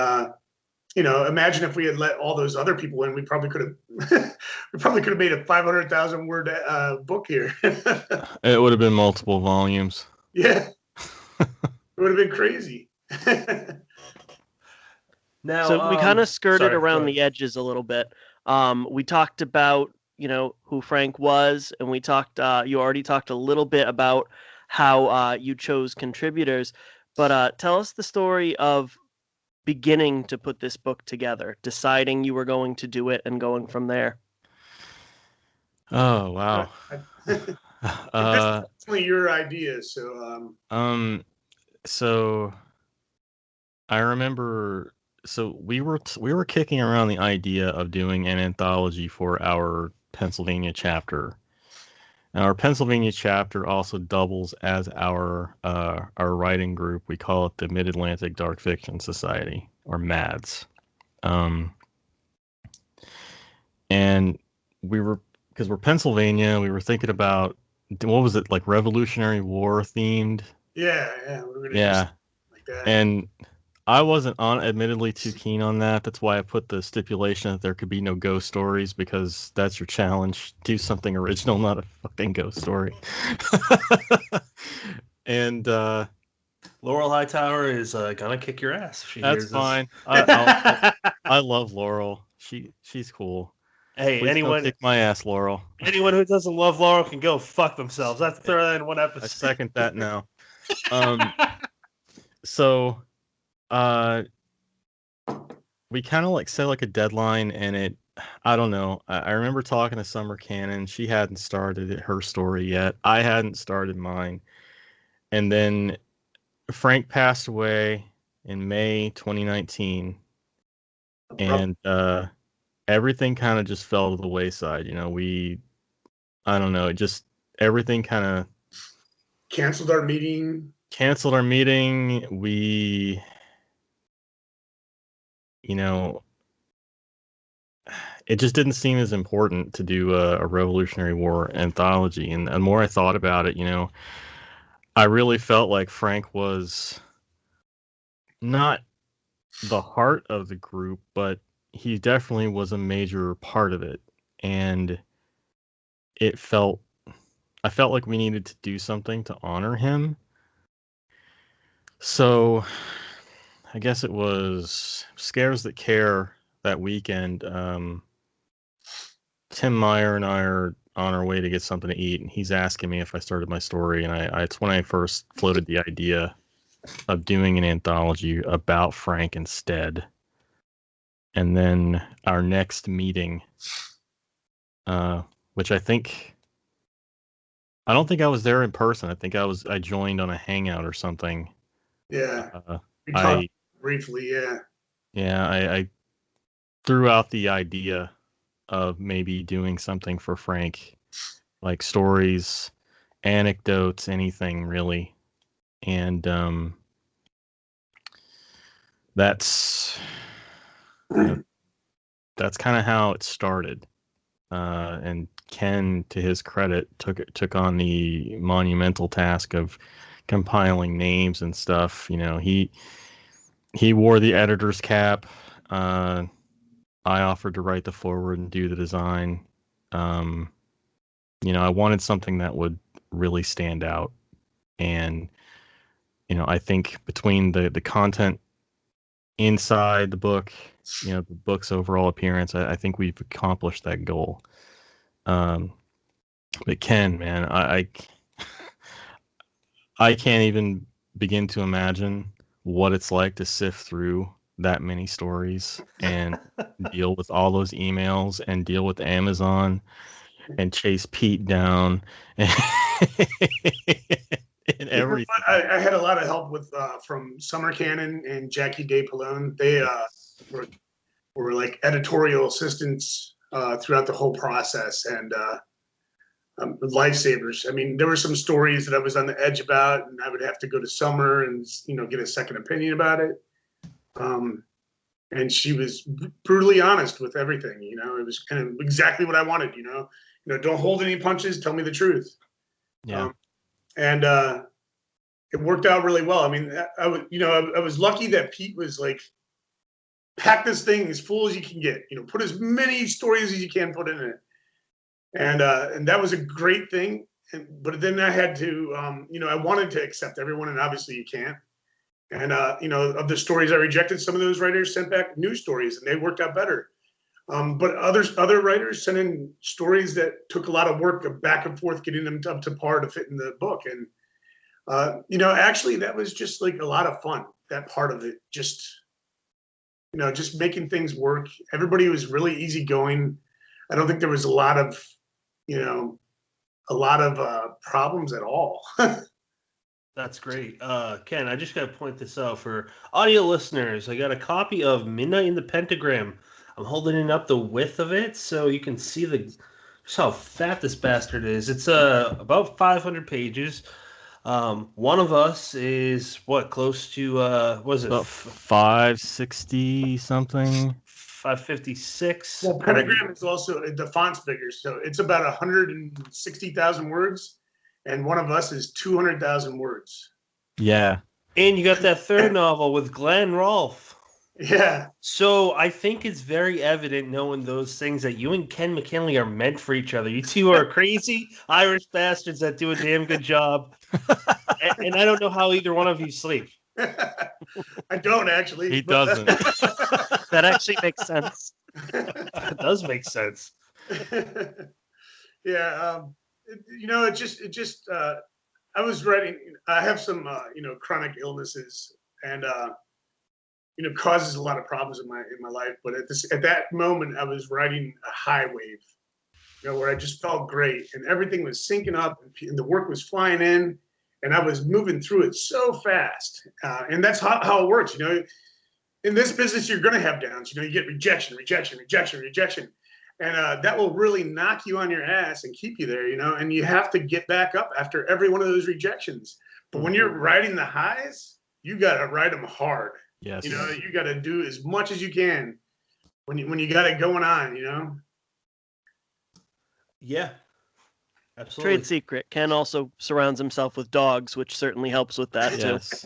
S4: imagine if we had let all those other people in, we probably could have made a 500,000 word book here.
S3: It would have been multiple volumes.
S4: Yeah, it would have been crazy.
S2: Now, so we kind of skirted around the edges a little bit. We talked about, who Frank was, and we talked. You already talked a little bit about how you chose contributors, but tell us the story of beginning to put this book together, deciding you were going to do it, and going from there.
S3: Oh wow!
S4: This is definitely your idea, so.
S3: So I remember. So we were kicking around the idea of doing an anthology for our Pennsylvania chapter. And our Pennsylvania chapter also doubles as our writing group. We call it the Mid-Atlantic Dark Fiction Society, or MADS. And because we're Pennsylvania, we were thinking about, what was it, like Revolutionary War themed?
S4: Yeah.
S3: Yeah.
S4: Like that.
S3: And I wasn't admittedly too keen on that. That's why I put the stipulation that there could be no ghost stories, because that's your challenge. Do something original, not a fucking ghost story. And
S1: Laurel Hightower is gonna kick your ass if she
S3: that's
S1: hears
S3: fine.
S1: this.
S3: I love Laurel. She's cool.
S1: Hey,
S3: Please don't kick my ass, Laurel.
S1: anyone who doesn't love Laurel can go fuck themselves. Let's throw that in one episode.
S3: I second that now. So we kind of like set like a deadline, and I don't know. I remember talking to Summer Cannon. She hadn't started her story yet. I hadn't started mine. And then Frank passed away in May 2019. And everything kind of just fell to the wayside. You know, I don't know, everything kind of
S4: canceled our meeting.
S3: We, you know, it just didn't seem as important to do a Revolutionary War anthology. And the more I thought about it, you know, I really felt like Frank was not the heart of the group, but he definitely was a major part of it. And I felt like we needed to do something to honor him. So I guess it was Scares That Care that weekend. Tim Meyer and I are on our way to get something to eat, and he's asking me if I started my story, and it's when I first floated the idea of doing an anthology about Frank instead. And then our next meeting, which I don't think I was there in person. I think I joined on a hangout or something.
S4: Yeah. We talked briefly, yeah.
S3: Yeah, I threw out the idea of maybe doing something for Frank, like stories, anecdotes, anything really. And that's kind of how it started. And Ken, to his credit, took on the monumental task of compiling names and stuff. You know, he wore the editor's cap. I offered to write the foreword and do the design. You know, I wanted something that would really stand out. And, you know, I think between the content inside the book, you know, the book's overall appearance, I think we've accomplished that goal. But Ken, man, I can't even begin to imagine what it's like to sift through that many stories and deal with all those emails and deal with Amazon and chase Pete down and everything.
S4: I had a lot of help with from Summer Cannon and Jackie DePolone. They were like editorial assistants throughout the whole process, and lifesavers. I mean, there were some stories that I was on the edge about, and I would have to go to Summer and, you know, get a second opinion about it. And she was brutally honest with everything. You know, it was kind of exactly what I wanted. You know, don't hold any punches. Tell me the truth.
S3: Yeah.
S4: And it worked out really well. I mean, I was lucky that Pete was like, pack this thing as full as you can get. You know, put as many stories as you can put in it. And that was a great thing. But then I had to, I wanted to accept everyone, and obviously you can't. And, of the stories I rejected, some of those writers sent back new stories, and they worked out better. But other writers sent in stories that took a lot of work of back and forth, getting them up to par to fit in the book. And, actually that was just like a lot of fun, that part of it. Just making things work. Everybody was really easygoing. I don't think there was a lot of problems at all.
S1: That's great. Ken, I just got to point this out for audio listeners. I got a copy of Midnight in the Pentagram. I'm holding it up the width of it so you can see just how fat this bastard is. It's about 500 pages. One of us is close to what is it?
S3: About 560 something.
S1: 556.
S4: Well, Pentegram is also, the font's bigger, so it's about 160,000 words, and one of us is 200,000 words.
S3: Yeah.
S1: And you got that third novel with Glenn Rolfe.
S4: Yeah.
S1: So I think it's very evident, knowing those things, that you and Ken McKinley are meant for each other. You two are crazy Irish bastards that do a damn good job. And I don't know how either one of you sleep.
S4: I don't actually.
S3: He
S4: but-
S3: doesn't.
S2: That actually makes sense.
S1: It does make sense.
S4: Yeah. It just. I was writing. I have some, chronic illnesses, and causes a lot of problems in my life. But at that moment, I was riding a high wave, where I just felt great, and everything was syncing up, and the work was flying in, and I was moving through it so fast. And that's how it works. In this business, you're going to have downs. You get rejection, and that will really knock you on your ass and keep you there. And you have to get back up after every one of those rejections. But when you're riding the highs, you got to ride them hard.
S3: Yes.
S4: You got to do as much as you can when you got it going on.
S1: Yeah, absolutely.
S2: Trade secret. Ken also surrounds himself with dogs, which certainly helps with that too.
S3: Yes.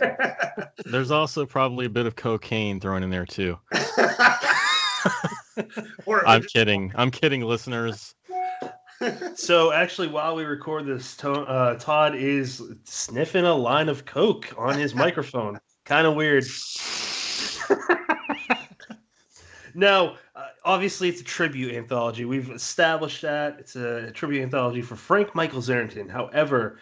S3: There's also probably a bit of cocaine thrown in there too. I'm kidding. I'm kidding, listeners.
S1: So actually, while we record this, Todd is sniffing a line of coke on his microphone. Kind of weird. Now, obviously, it's a tribute anthology. We've established that. It's a tribute anthology for Frank Michael Zarrington. However,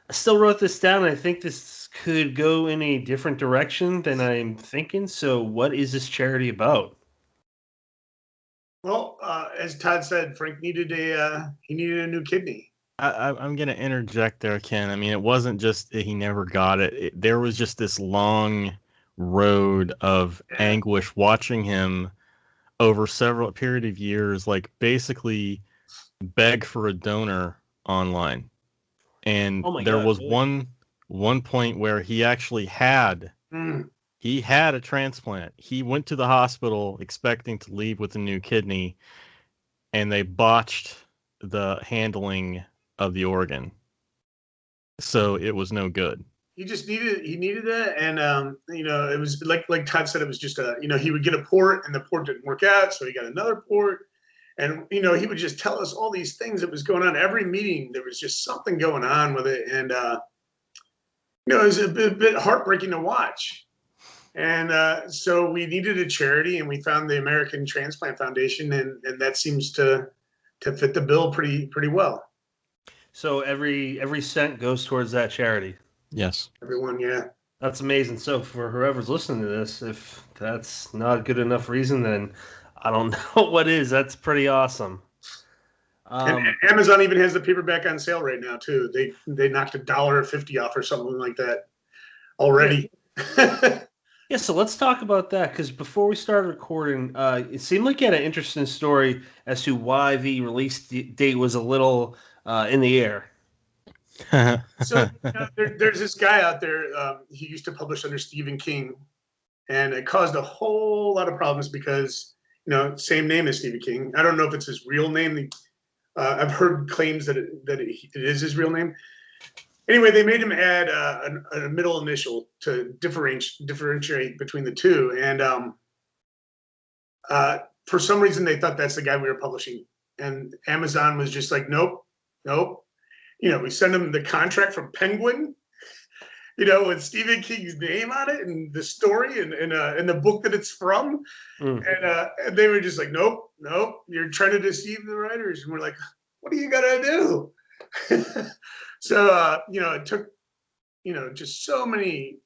S1: I still wrote this down, and I think this could go in a different direction than I'm thinking. So what is this charity about?
S4: Well, as Todd said, Frank needed a new kidney.
S3: I'm going to interject there, Ken. I mean, it wasn't just that he never got it. There was just this long road of anguish watching him over several period of years, like basically beg for a donor online. And there was one point where he actually had a transplant. He went to the hospital expecting to leave with a new kidney, and they botched the handling of the organ. So it was no good.
S4: He needed it, and it was like Todd said, it was just he would get a port, and the port didn't work out, so he got another port, and he would just tell us all these things that was going on. Every meeting there was just something going on with it, and it was a bit heartbreaking to watch. And so we needed a charity, and we found the American Transplant Foundation, and that seems to fit the bill pretty well.
S1: So every cent goes towards that charity.
S3: Yes.
S4: Everyone, yeah.
S1: That's amazing. So for whoever's listening to this, if that's not a good enough reason, then I don't know what is. That's pretty awesome.
S4: And Amazon even has the paperback on sale right now too. They knocked $1.50 off or something like that already.
S1: Yeah, so let's talk about that, because before we started recording, it seemed like you had an interesting story as to why the release date was a little in the air.
S4: So there's this guy out there. He used to publish under Stephen King, and it caused a whole lot of problems because same name as Stephen King. I don't know if it's his real name. I've heard claims that it is his real name. Anyway, they made him add a middle initial to differentiate between the two, and for some reason they thought that's the guy we were publishing, and Amazon was just like, nope. We send him the contract from Penguin, with Stephen King's name on it and the story and the book that it's from. And they were just like, nope, you're trying to deceive the writers. And we're like, what are you going to do? So, it took, just so many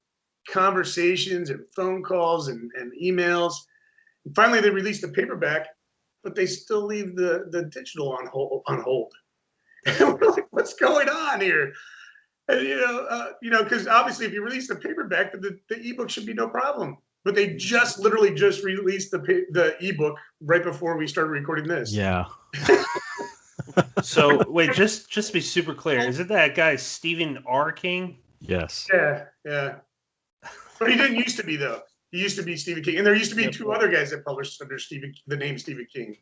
S4: conversations and phone calls and emails. And finally, they released the paperback, but they still leave the digital on hold. And we're like, what's going on here? And, because obviously if you release the paperback, the ebook should be no problem. But they literally just released the ebook right before we started recording this.
S3: Yeah.
S1: So wait, just to be super clear, is it that guy Stephen R. King?
S3: Yes.
S4: Yeah. But he didn't used to be, though. He used to be Stephen King, and there used to be two other guys that published under the name Stephen King.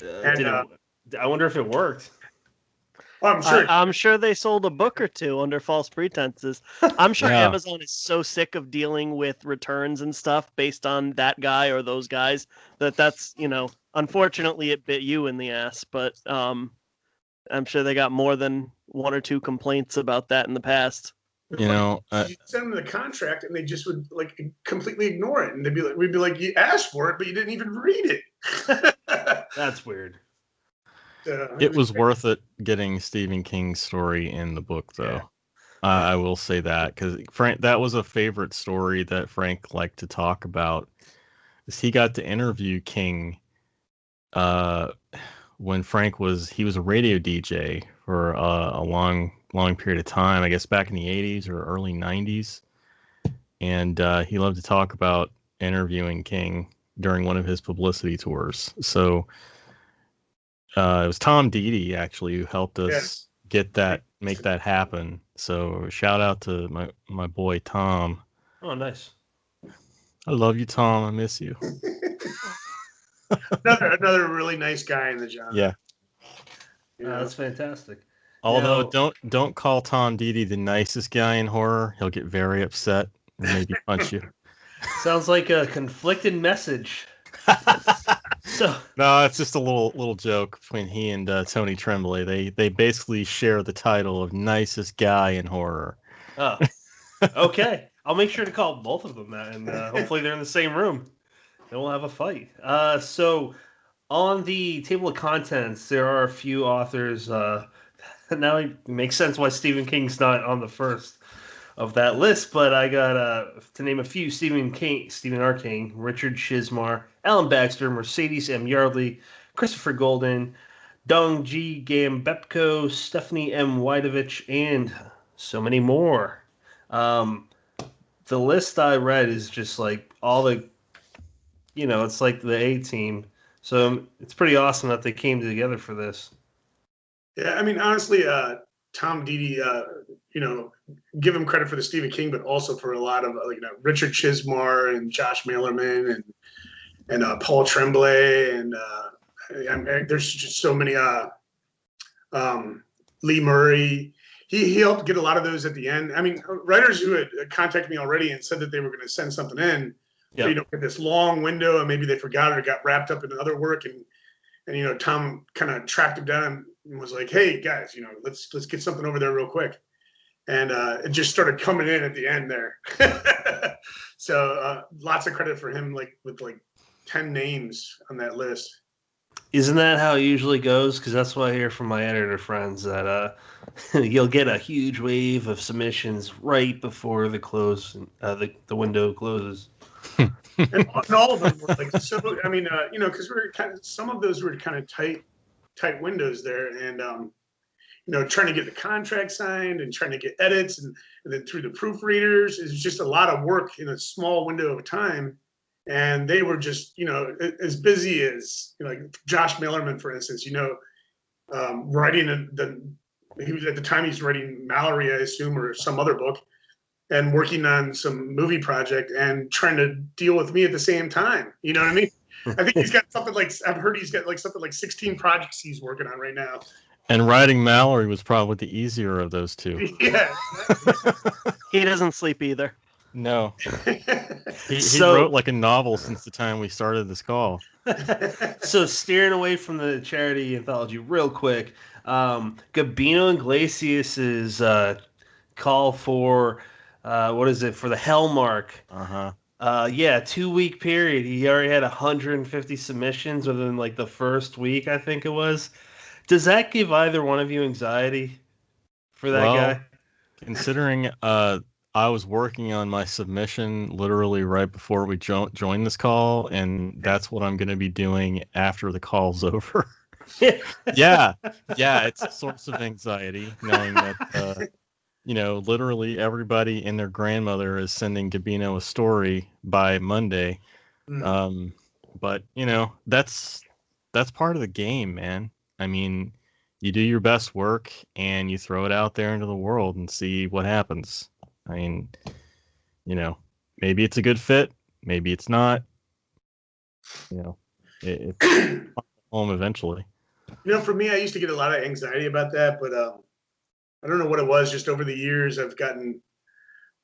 S1: I wonder if it worked.
S4: Oh, I'm sure.
S2: I'm sure they sold a book or two under false pretenses. I'm sure
S3: Yeah.
S2: Amazon is so sick of dealing with returns and stuff based on that guy or those guys that's unfortunately it bit you in the ass. But I'm sure they got more than one or two complaints about that in the past.
S3: You know,
S4: You send them the contract and they just would like completely ignore it, and they'd be like, we'd be like, you asked for it, but you didn't even read it.
S1: That's weird.
S3: it was worth it getting Stephen King's story in the book, though.
S4: Yeah.
S3: I will say that, because Frank, that was a favorite story that Frank liked to talk about. Is he got to interview King when Frank was a radio DJ for a long period of time, I guess back in the 80s or early 90s. And he loved to talk about interviewing King during one of his publicity tours. So it was Tom Dede actually who helped us make that happen. So shout out to my boy Tom.
S1: Oh, nice.
S3: I love you, Tom. I miss you.
S4: another really nice guy in the genre.
S3: Yeah.
S1: That's fantastic.
S3: Although don't call Tom Dede the nicest guy in horror. He'll get very upset and maybe punch you.
S1: Sounds like a conflicted message. So
S3: no, it's just a little joke between he and Tony Tremblay. They basically share the title of nicest guy in horror.
S1: Oh, okay. I'll make sure to call both of them that, and hopefully they're in the same room. Then we'll have a fight. So on the table of contents, there are a few authors. Now it makes sense why Stephen King's not on the first of that list, but I got to name a few: Stephen R. King, Richard Chizmar, Alan Baxter, Mercedes M. Yardley, Christopher Golden, Dong G. Gambepko, Stephanie M. Witovich, and so many more. The list I read is just like all the, it's like the A-team. So it's pretty awesome that they came together for this.
S4: Yeah, I mean, honestly, Tom Dede, give him credit for the Stephen King, but also for a lot of Richard Chizmar and Josh Malerman and Paul Tremblay and there's just so many. Lee Murray, he helped get a lot of those at the end. I mean, writers who had contacted me already and said that they were going to send something in, get this long window, and maybe they forgot it or got wrapped up in other work, and Tom kind of tracked him down and was like, "Hey guys, let's get something over there real quick," and it just started coming in at the end there. So lots of credit for him, with 10 names on that list.
S1: Isn't that how it usually goes? Because that's what I hear from my editor friends, that you'll get a huge wave of submissions right before the the window closes.
S4: And all of them were so. I mean, because some of those were kind of tight windows there, and trying to get the contract signed and trying to get edits and then through the proofreaders is just a lot of work in a small window of time. And they were just, as busy as, Josh Malerman, for instance, writing he was at the time he's writing Mallory, I assume, or some other book, and working on some movie project and trying to deal with me at the same time. You know what I mean? I think he's got something I've heard he's got something like 16 projects he's working on right now.
S3: And writing Mallory was probably the easier of those two.
S4: Yeah.
S2: He doesn't sleep either.
S3: No. He wrote like a novel since the time we started this call.
S1: So steering away from the charity anthology real quick, Gabino Iglesias's call for for the Hellmark. 2-week period. He already had 150 submissions within the first week, I think it was. Does that give either one of you anxiety for that guy?
S3: Considering I was working on my submission literally right before we joined this call, and that's what I'm going to be doing after the call's over. Yeah, it's a source of anxiety knowing that, literally everybody and their grandmother is sending Gabino a story by Monday. But, that's part of the game, man. I mean, you do your best work and you throw it out there into the world and see what happens. I mean, maybe it's a good fit, maybe it's not. It's home eventually.
S4: For me, I used to get a lot of anxiety about that, but I don't know what it was. Just over the years, I've gotten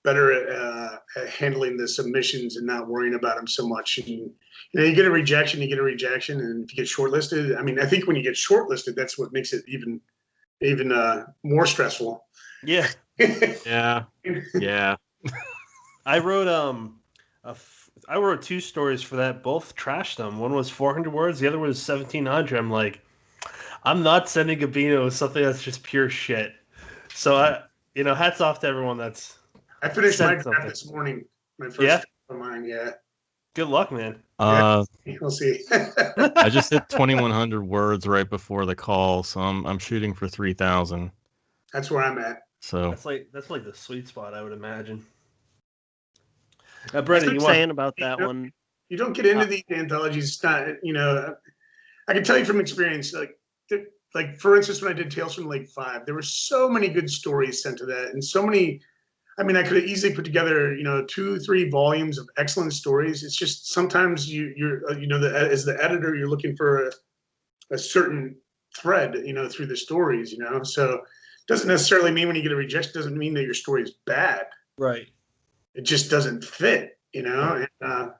S4: better at handling the submissions and not worrying about them so much. And, you get a rejection, and if you get shortlisted, I think when you get shortlisted, that's what makes it even more stressful.
S1: Yeah.
S3: Yeah.
S1: I wrote I wrote 2 stories for that. Both trashed them. One was 400 words. The other was 1,700. I'm like, I'm not sending Gabino something that's just pure shit. So hats off to everyone that's.
S4: I finished my
S1: something.
S4: draft this morning. My first draft of mine. Yeah.
S1: Good luck, man.
S4: We'll see.
S3: I just hit 2,100 words right before the call, so I'm shooting for 3,000.
S4: That's where I'm at.
S3: So
S1: that's like the sweet spot, I would imagine.
S2: Brendan, you saying about that one?
S4: You don't get into these anthologies. It's not, I can tell you from experience, like for instance, when I did Tales from Lake 5, there were so many good stories sent to that, and so many. I could have easily put together, 2-3 volumes of excellent stories. It's just sometimes you're as the editor, you're looking for a certain thread, through the stories, So it doesn't necessarily mean when you get a rejection, doesn't mean that your story is bad.
S1: Right.
S4: It just doesn't fit, Right. And,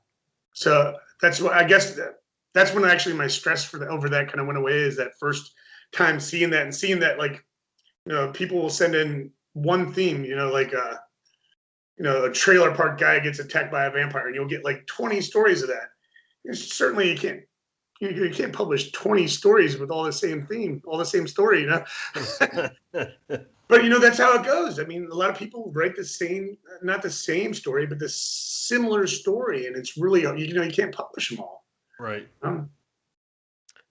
S4: so that's what I guess that's when actually my stress over that kind of went away. Is that first time seeing that like, people will send in one theme, like a trailer park guy gets attacked by a vampire, and you'll get like 20 stories of that. Certainly you can't publish 20 stories with all the same theme, all the same story, But that's how it goes. A lot of people write not the same story, but the similar story, and it's really, you can't publish them all.
S1: Right.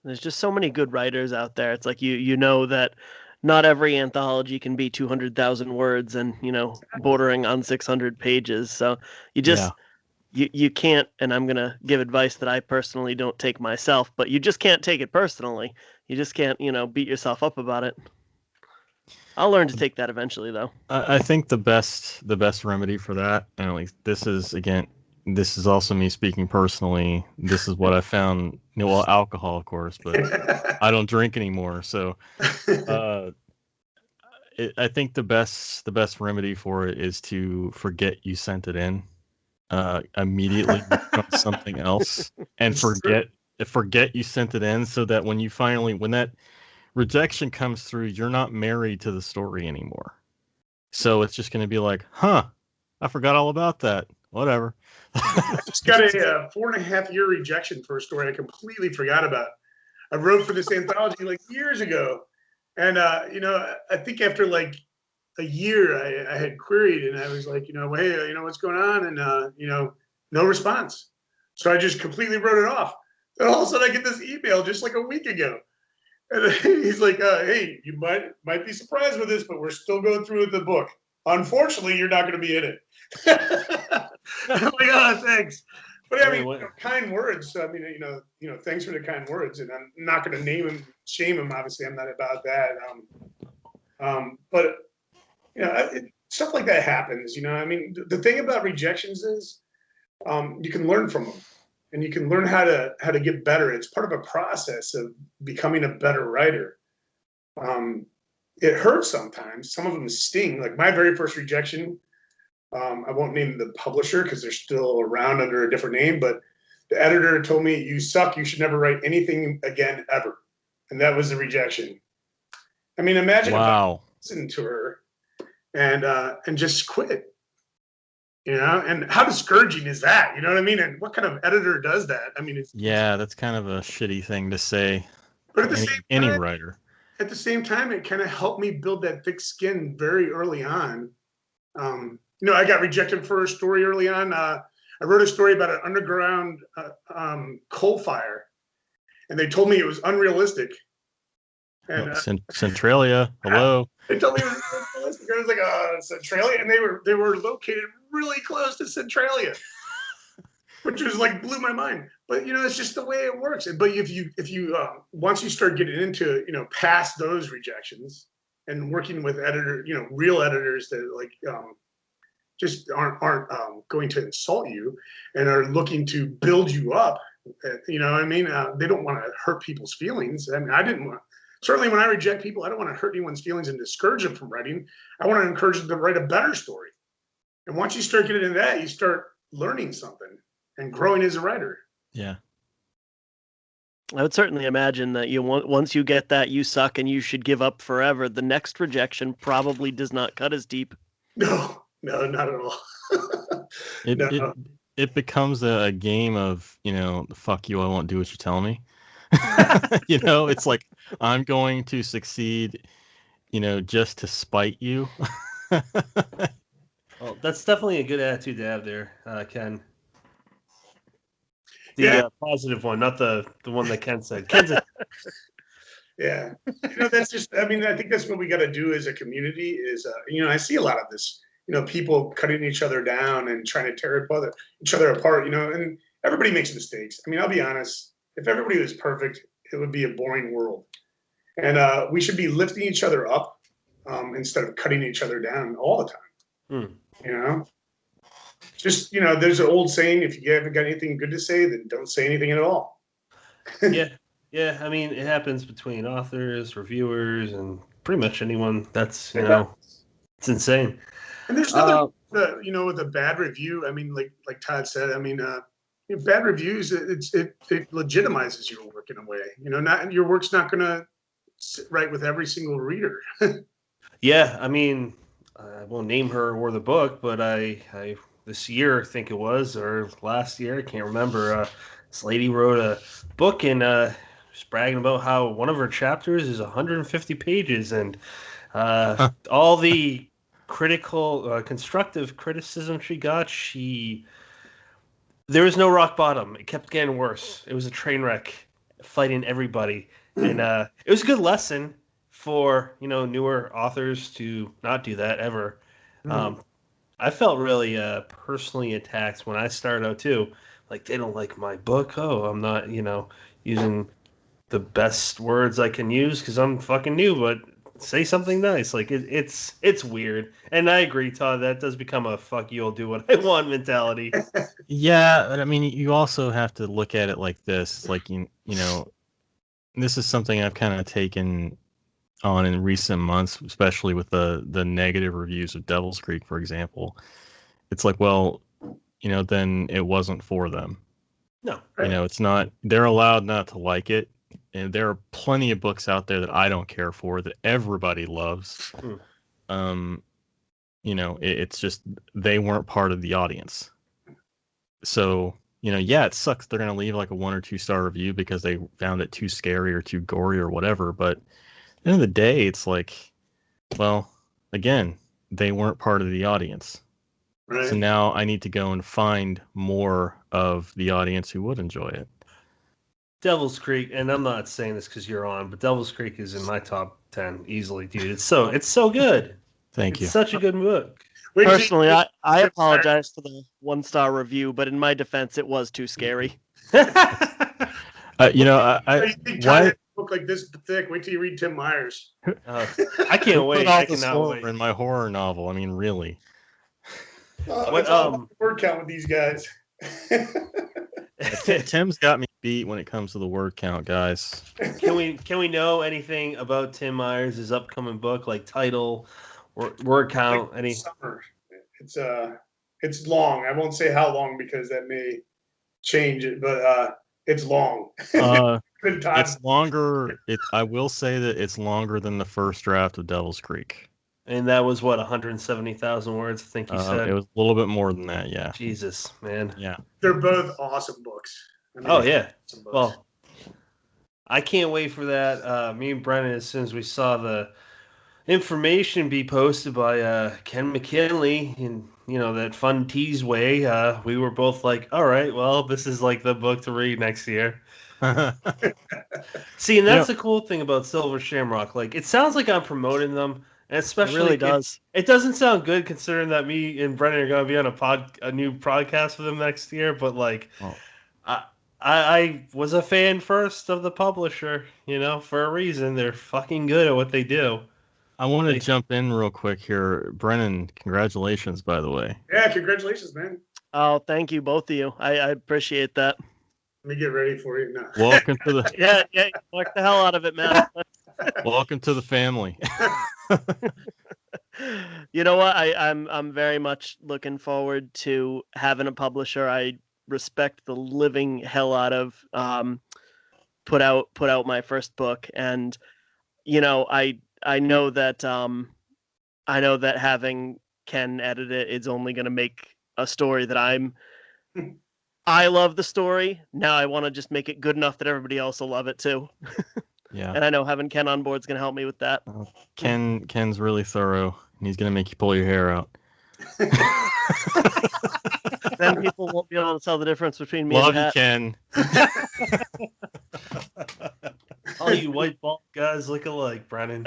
S2: There's just so many good writers out there. It's like you know that not every anthology can be 200,000 words and bordering on 600 pages. So you just you can't. And I'm gonna give advice that I personally don't take myself, but you just can't take it personally. You just can't beat yourself up about it. I'll learn to take that eventually, though.
S3: I think the best remedy for that, and at least this is also me speaking personally. This is what I found. Alcohol, of course, but I don't drink anymore. So, I think the best remedy for it is to forget you sent it in. Immediately on something else, and forget you sent it in, so that when that rejection comes through, you're not married to the story anymore. So it's just going to be like, I forgot all about that. Whatever.
S4: I just got a 4.5-year rejection for a story I completely forgot about. I wrote for this anthology like years ago. And, I think after like a year, I had queried, and I was like, hey, what's going on? And, no response. So I just completely wrote it off. And all of a sudden I get this email just like a week ago. And he's like, hey, you might be surprised with this, but we're still going through with the book. Unfortunately, you're not going to be in it. I'm like, oh, thanks. But kind words. So, thanks for the kind words. And I'm not going to name him, shame him. Obviously, I'm not about that. But, stuff like that happens. The thing about rejections is you can learn from them. And you can learn how to get better. It's part of a process of becoming a better writer. It hurts sometimes. Some of them sting. Like my very first rejection, I won't name the publisher because they're still around under a different name, but the editor told me, "You suck. You should never write anything again ever." And that was the rejection. Imagine if I listened to her and just quit. And how discouraging is that? You know what I mean? And what kind of editor does that?
S3: That's kind of a shitty thing to say.
S4: But at the same time,
S3: any writer.
S4: At the same time, it kind of helped me build that thick skin very early on. I got rejected for a story early on. I wrote a story about an underground coal fire, and they told me it was unrealistic. And
S3: Centralia, hello.
S4: They told me it was unrealistic. I was like, Centralia, and they were located really close to Centralia, which was like blew my mind. But it's just the way it works. But if you once you start getting into past those rejections and working with real editors that like just aren't going to insult you and are looking to build you up, they don't want to hurt people's feelings. I didn't want. certainly when I reject people, I don't want to hurt anyone's feelings and discourage them from writing. I want to encourage them to write a better story. And once you start getting into that, you start learning something and growing as a writer.
S3: Yeah.
S2: I would certainly imagine that once you get that you suck and you should give up forever, the next rejection probably does not cut as deep.
S4: No, not at all.
S3: It becomes a game of, fuck you, I won't do what you tell me. It's like, I'm going to succeed, just to spite you.
S1: Well, that's definitely a good attitude to have there, Ken. Positive one, not the one that Ken said.
S4: Yeah. That's just, I think that's what we got to do as a community is, I see a lot of this, people cutting each other down and trying to tear each other apart, and everybody makes mistakes. I'll be honest, if everybody was perfect, it would be a boring world. And we should be lifting each other up instead of cutting each other down all the time. Just, there's an old saying, if you haven't got anything good to say, then don't say anything at all.
S1: Yeah. It happens between authors, reviewers, and pretty much anyone that's, it's insane.
S4: And there's nothing, with a bad review. Like Todd said, bad reviews, it legitimizes your work in a way. Not your work's not going to sit right with every single reader.
S1: Yeah, I won't name her or the book, but I this year, I think it was, or last year, I can't remember. This lady wrote a book and was bragging about how one of her chapters is 150 pages, and all the critical, constructive criticism she got, there was no rock bottom. It kept getting worse. It was a train wreck, fighting everybody, and it was a good lesson for newer authors to not do that ever. I felt really personally attacked when I started out too. Like, they don't like my book. Oh, I'm not using the best words I can use because I'm fucking new. But say something nice. Like it's weird. And I agree, Todd. That does become a fuck you, I'll do what I want mentality.
S3: Yeah, but you also have to look at it like this. It's like this is something I've kind of taken on in recent months, especially with the negative reviews of Devil's Creek, for example. It's like, well, then it wasn't for them.
S1: No.
S3: It's not, they're allowed not to like it. And there are plenty of books out there that I don't care for that everybody loves. It's just they weren't part of the audience. So, it sucks they're going to leave like a 1 or 2 star review because they found it too scary or too gory or whatever, but at the end of the day, it's like, well, again, they weren't part of the audience. Right. So now I need to go and find more of the audience who would enjoy it.
S1: Devil's Creek, and I'm not saying this because you're on, but Devil's Creek is in my top 10 easily, dude. It's so good.
S3: Thank you.
S1: It's such a good book.
S2: Personally, I apologize for the 1-star review, but in my defense, it was too scary.
S3: Why
S4: book like this thick? Wait till you read Tim Myers.
S1: I can't wait. I cannot wait.
S3: In my horror novel, really.
S4: Word count with these guys.
S3: Tim's got me beat when it comes to the word count, guys.
S1: Can we know anything about Tim Myers' upcoming book, like title or word count?
S4: Like summer. It's long. I won't say how long because that may change it, but it's long.
S3: It's longer. I will say that it's longer than the first draft of Devil's Creek.
S1: And that was what, 170,000 words, I think you said?
S3: It was a little bit more than that, yeah.
S1: Jesus, man.
S3: Yeah.
S4: They're both awesome books.
S1: Yeah. Well, I can't wait for that. Me and Brennan, as soon as we saw the information be posted by Ken McKinley in that fun tease way, we were both like, all right, well, this is like the book to read next year. See, and that's the cool thing about Silver Shamrock. Like, it sounds like I'm promoting them, and especially
S2: it really does.
S1: It doesn't sound good considering that me and Brennan are going to be on a new podcast with them next year. But like, I was a fan first of the publisher, for a reason. They're fucking good at what they do.
S3: I want to jump in real quick here. Brennan, congratulations, by the way.
S4: Yeah, congratulations, man.
S2: Oh, thank you, both of you. I appreciate that.
S4: Let me get ready for you now.
S3: Welcome to the...
S2: yeah, work the hell out of it, man.
S3: Welcome to the family.
S2: You know what? I'm very much looking forward to having a publisher I respect the living hell out of put out my first book, and I know that having Ken edit it is only going to make a story that I love the story. Now I want to just make it good enough that everybody else will love it too.
S3: Yeah.
S2: And I know having Ken on board is going to help me with that.
S3: Ken's really thorough, and he's gonna make you pull your hair out.
S2: Then people won't be able to tell the difference between me
S3: Love
S2: and
S3: you,
S2: the
S3: Ken.
S1: All you white bald guys look alike, Brennan.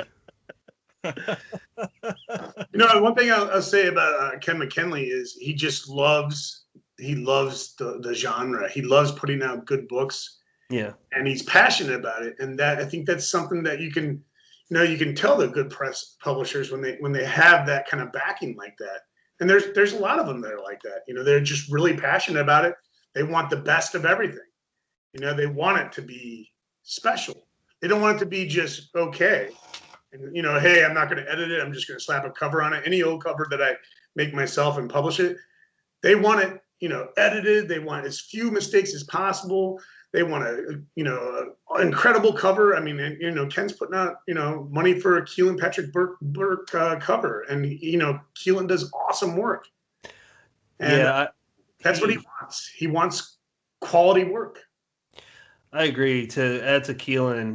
S4: One thing I'll say about Ken McKinley is he loves the genre. He loves putting out good books.
S1: Yeah.
S4: And he's passionate about it. And I think that's something that you can tell the good press publishers when they have that kind of backing like that. And there's a lot of them that are like that. They're just really passionate about it. They want the best of everything. They want it to be special. They don't want it to be just okay. And hey, I'm not going to edit it. I'm just going to slap a cover on it. Any old cover that I make myself and publish it. They want it, edited. They want as few mistakes as possible. They want an incredible cover. I mean, Ken's putting out, money for a Keelan Patrick Burke cover, and Keelan does awesome work. And that's what he wants. He wants quality work.
S1: I agree. To add to Keelan,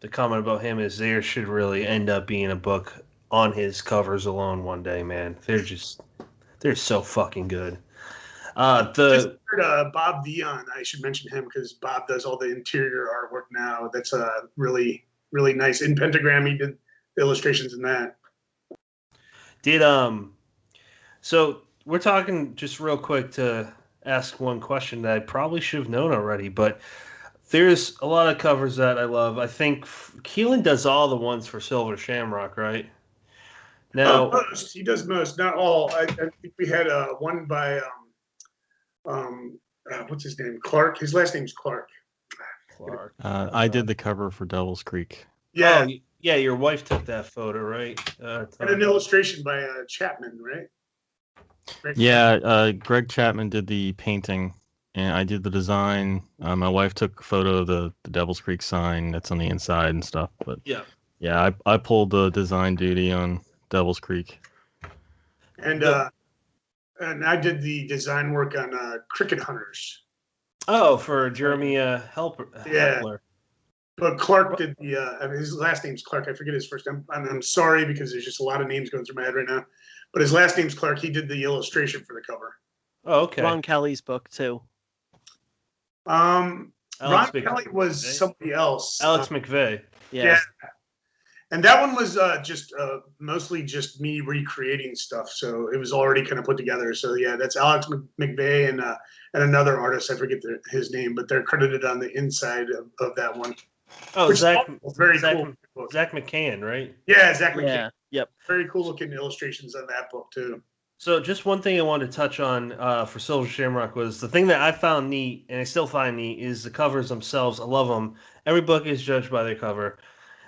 S1: the comment about him is there should really end up being a book on his covers alone one day, man. They're so fucking good.
S4: Just heard Bob Dion. I should mention him because Bob does all the interior artwork now. That's really, really nice. In Pentegram, he did the illustrations in that.
S1: So we're talking just real quick to ask one question that I probably should have known already, but there's a lot of covers that I love. I think Keelan does all the ones for Silver Shamrock, right? Now
S4: most. He does most, not all. I think we had one by what's his name? Clark. His last name's Clark.
S3: I did the cover for Devil's Creek.
S4: Yeah.
S1: Oh, yeah, your wife took that photo, right?
S4: And an illustration by Chapman, right?
S3: Greg Chapman did the painting, and I did the design. My wife took a photo of the Devil's Creek sign that's on the inside and stuff. But I pulled the design duty on Devil's Creek.
S4: And I did the design work on Cricket Hunters.
S1: Oh, for Jeremy Helpler.
S4: But Clark did his last name's Clark. I forget his first name. I'm sorry because there's just a lot of names going through my head right now. But his last name's Clark. He did the illustration for the cover.
S1: Oh, okay.
S2: Ron Kelly's book too.
S4: Ron Kelly was somebody else.
S1: Alex McVeigh.
S2: Yeah.
S4: And that one was just mostly just me recreating stuff. So it was already kind of put together. So yeah, that's Alex McVeigh and another artist. I forget his name, but they're credited on the inside of that one.
S1: Oh, Zach
S4: cool.
S1: Zach McCann, right?
S4: Yeah, Zach McCann.
S2: Yeah. Yep.
S4: Very cool looking illustrations on that book too.
S1: So just one thing I wanted to touch on for Silver Shamrock was the thing that I found neat, and I still find neat, is the covers themselves. I love them. Every book is judged by their cover.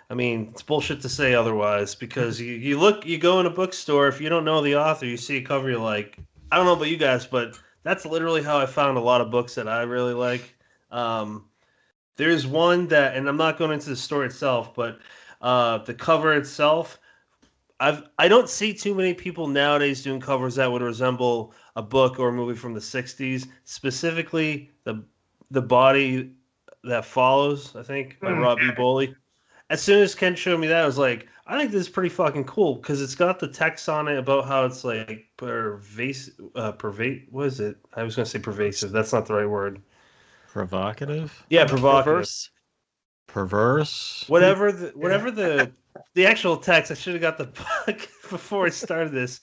S1: I mean, it's bullshit to say otherwise because you go in a bookstore, if you don't know the author, you see a cover, you're like, I don't know about you guys, but that's literally how I found a lot of books that I really like. There's one that, and I'm not going into the story itself, but the cover itself, I don't see too many people nowadays doing covers that would resemble a book or a movie from the 60s, specifically the Body That Follows, I think, by Rob E. Boley. As soon as Ken showed me that, I was like, I think this is pretty fucking cool because it's got the text on it about how it's like pervasive. What is it? I was going to say pervasive. That's not the right word.
S3: Provocative?
S1: Yeah, provocative.
S3: Perverse?
S1: Whatever the actual text, I should have got the book before I started this.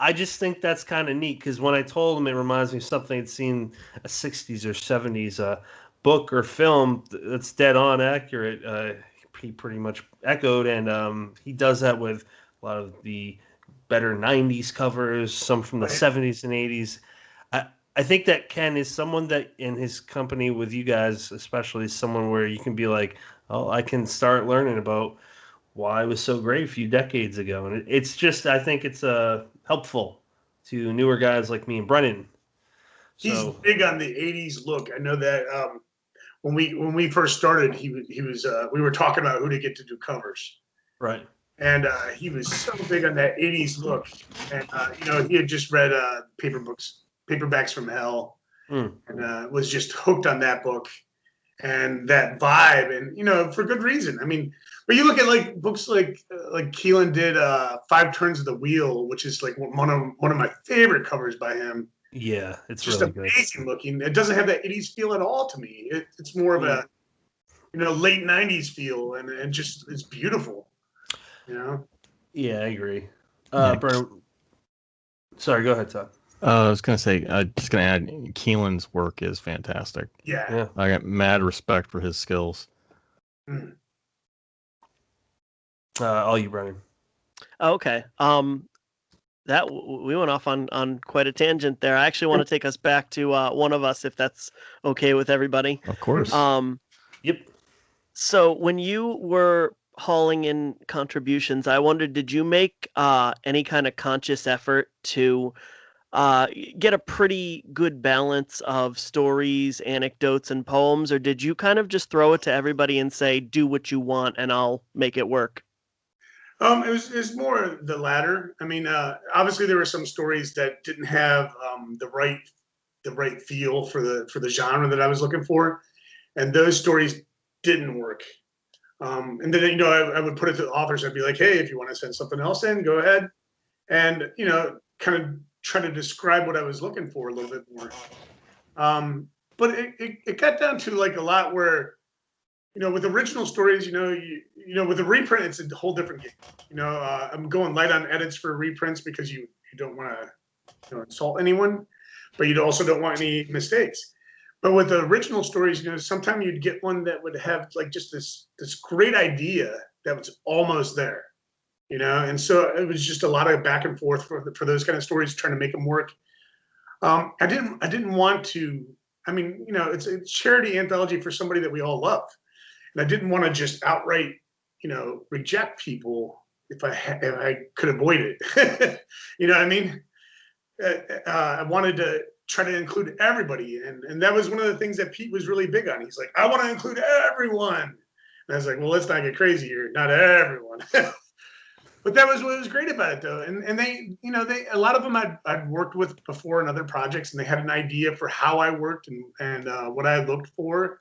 S1: I just think that's kind of neat because when I told him it reminds me of something I'd seen a 60s or 70s book or film that's dead on accurate. He pretty much echoed, and he does that with a lot of the better 90s covers, some from the 70s and 80s. I think that Ken is someone that in his company with you guys, especially someone where you can be like, oh, I can start learning about why it was so great a few decades ago. And it's just, I think it's helpful to newer guys like me and Brennan.
S4: He's
S1: So
S4: big on the '80s look. I know that when we first started, he was we were talking about who to get to do covers,
S1: right.
S4: and he was so big on that '80s look. And he had just read Paperbacks from Hell,
S1: Mm.
S4: and was just hooked on that book and that vibe, and for good reason. I mean, but you look at like books like Keelan did Five Turns of the Wheel, which is like one of my favorite covers by him.
S1: Yeah, it's
S4: Just
S1: really good.
S4: amazing looking. It doesn't have that '80s feel at all to me. It's more of a late '90s feel, and just it's beautiful.
S1: Yeah, I agree.
S3: Yeah.
S1: Brennan, sorry, go ahead, Todd.
S3: I was gonna say, just gonna add, Keelan's work is fantastic.
S4: Yeah.
S3: I got mad respect for his skills.
S4: Mm.
S1: All you, Brennan.
S2: Okay. We went off on quite a tangent there. I actually want to take us back to one of us, if that's okay with everybody.
S3: Of course.
S1: Yep.
S2: So when you were hauling in contributions, I wondered, did you make any kind of conscious effort to get a pretty good balance of stories, anecdotes, and poems, or did you kind of just throw it to everybody and say, do what you want and I'll make it work?
S4: It was more the latter. I mean, obviously there were some stories that didn't have the right feel for the genre that I was looking for, and those stories didn't work. And then I would put it to the authors. I'd be like, hey, if you want to send something else in, go ahead, and kind of try to describe what I was looking for a little bit more. But it got down to like a lot where, with original stories, with a reprint, it's a whole different game. I'm going light on edits for reprints because you don't want to insult anyone, but you also don't want any mistakes. But with the original stories, sometimes you'd get one that would have like just this great idea that was almost there, and so it was just a lot of back and forth for those kind of stories, trying to make them work. I didn't want to. I mean, it's a charity anthology for somebody that we all love. And I didn't want to just outright, reject people if I could avoid it. You know what I mean? I wanted to try to include everybody, and that was one of the things that Pete was really big on. He's like, I want to include everyone, and I was like, well, let's not get crazy here, not everyone. But that was what was great about it, though. And they, a lot of them I'd worked with before in other projects, and they had an idea for how I worked and what I looked for.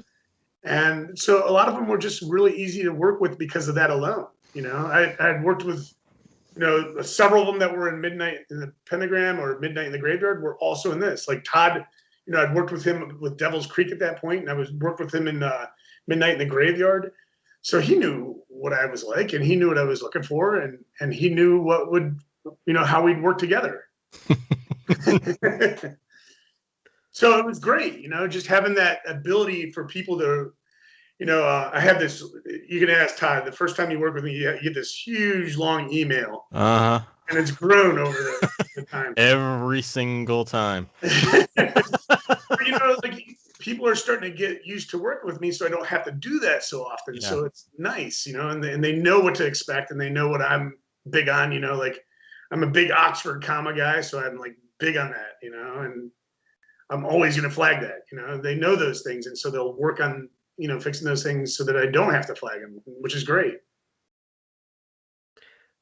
S4: And so a lot of them were just really easy to work with because of that alone. I had worked with, several of them that were in Midnight in the Pentegram or Midnight in the Graveyard were also in this. Like Todd, I'd worked with him with Devil's Creek at that point, and I worked with him in Midnight in the Graveyard. So he knew what I was like, and he knew what I was looking for, and he knew what would, how we'd work together. So it was great, just having that ability for people to, I had this, you can ask Todd, the first time you work with me, you get this huge, long email.
S3: Uh-huh.
S4: And it's grown over the time.
S3: Every single time.
S4: Like people are starting to get used to working with me, so I don't have to do that so often. Yeah. So it's nice, and they know what to expect, and they know what I'm big on, like I'm a big Oxford comma guy, so I'm like big on that, and I'm always going to flag that, they know those things. And so they'll work on, fixing those things so that I don't have to flag them, which is great.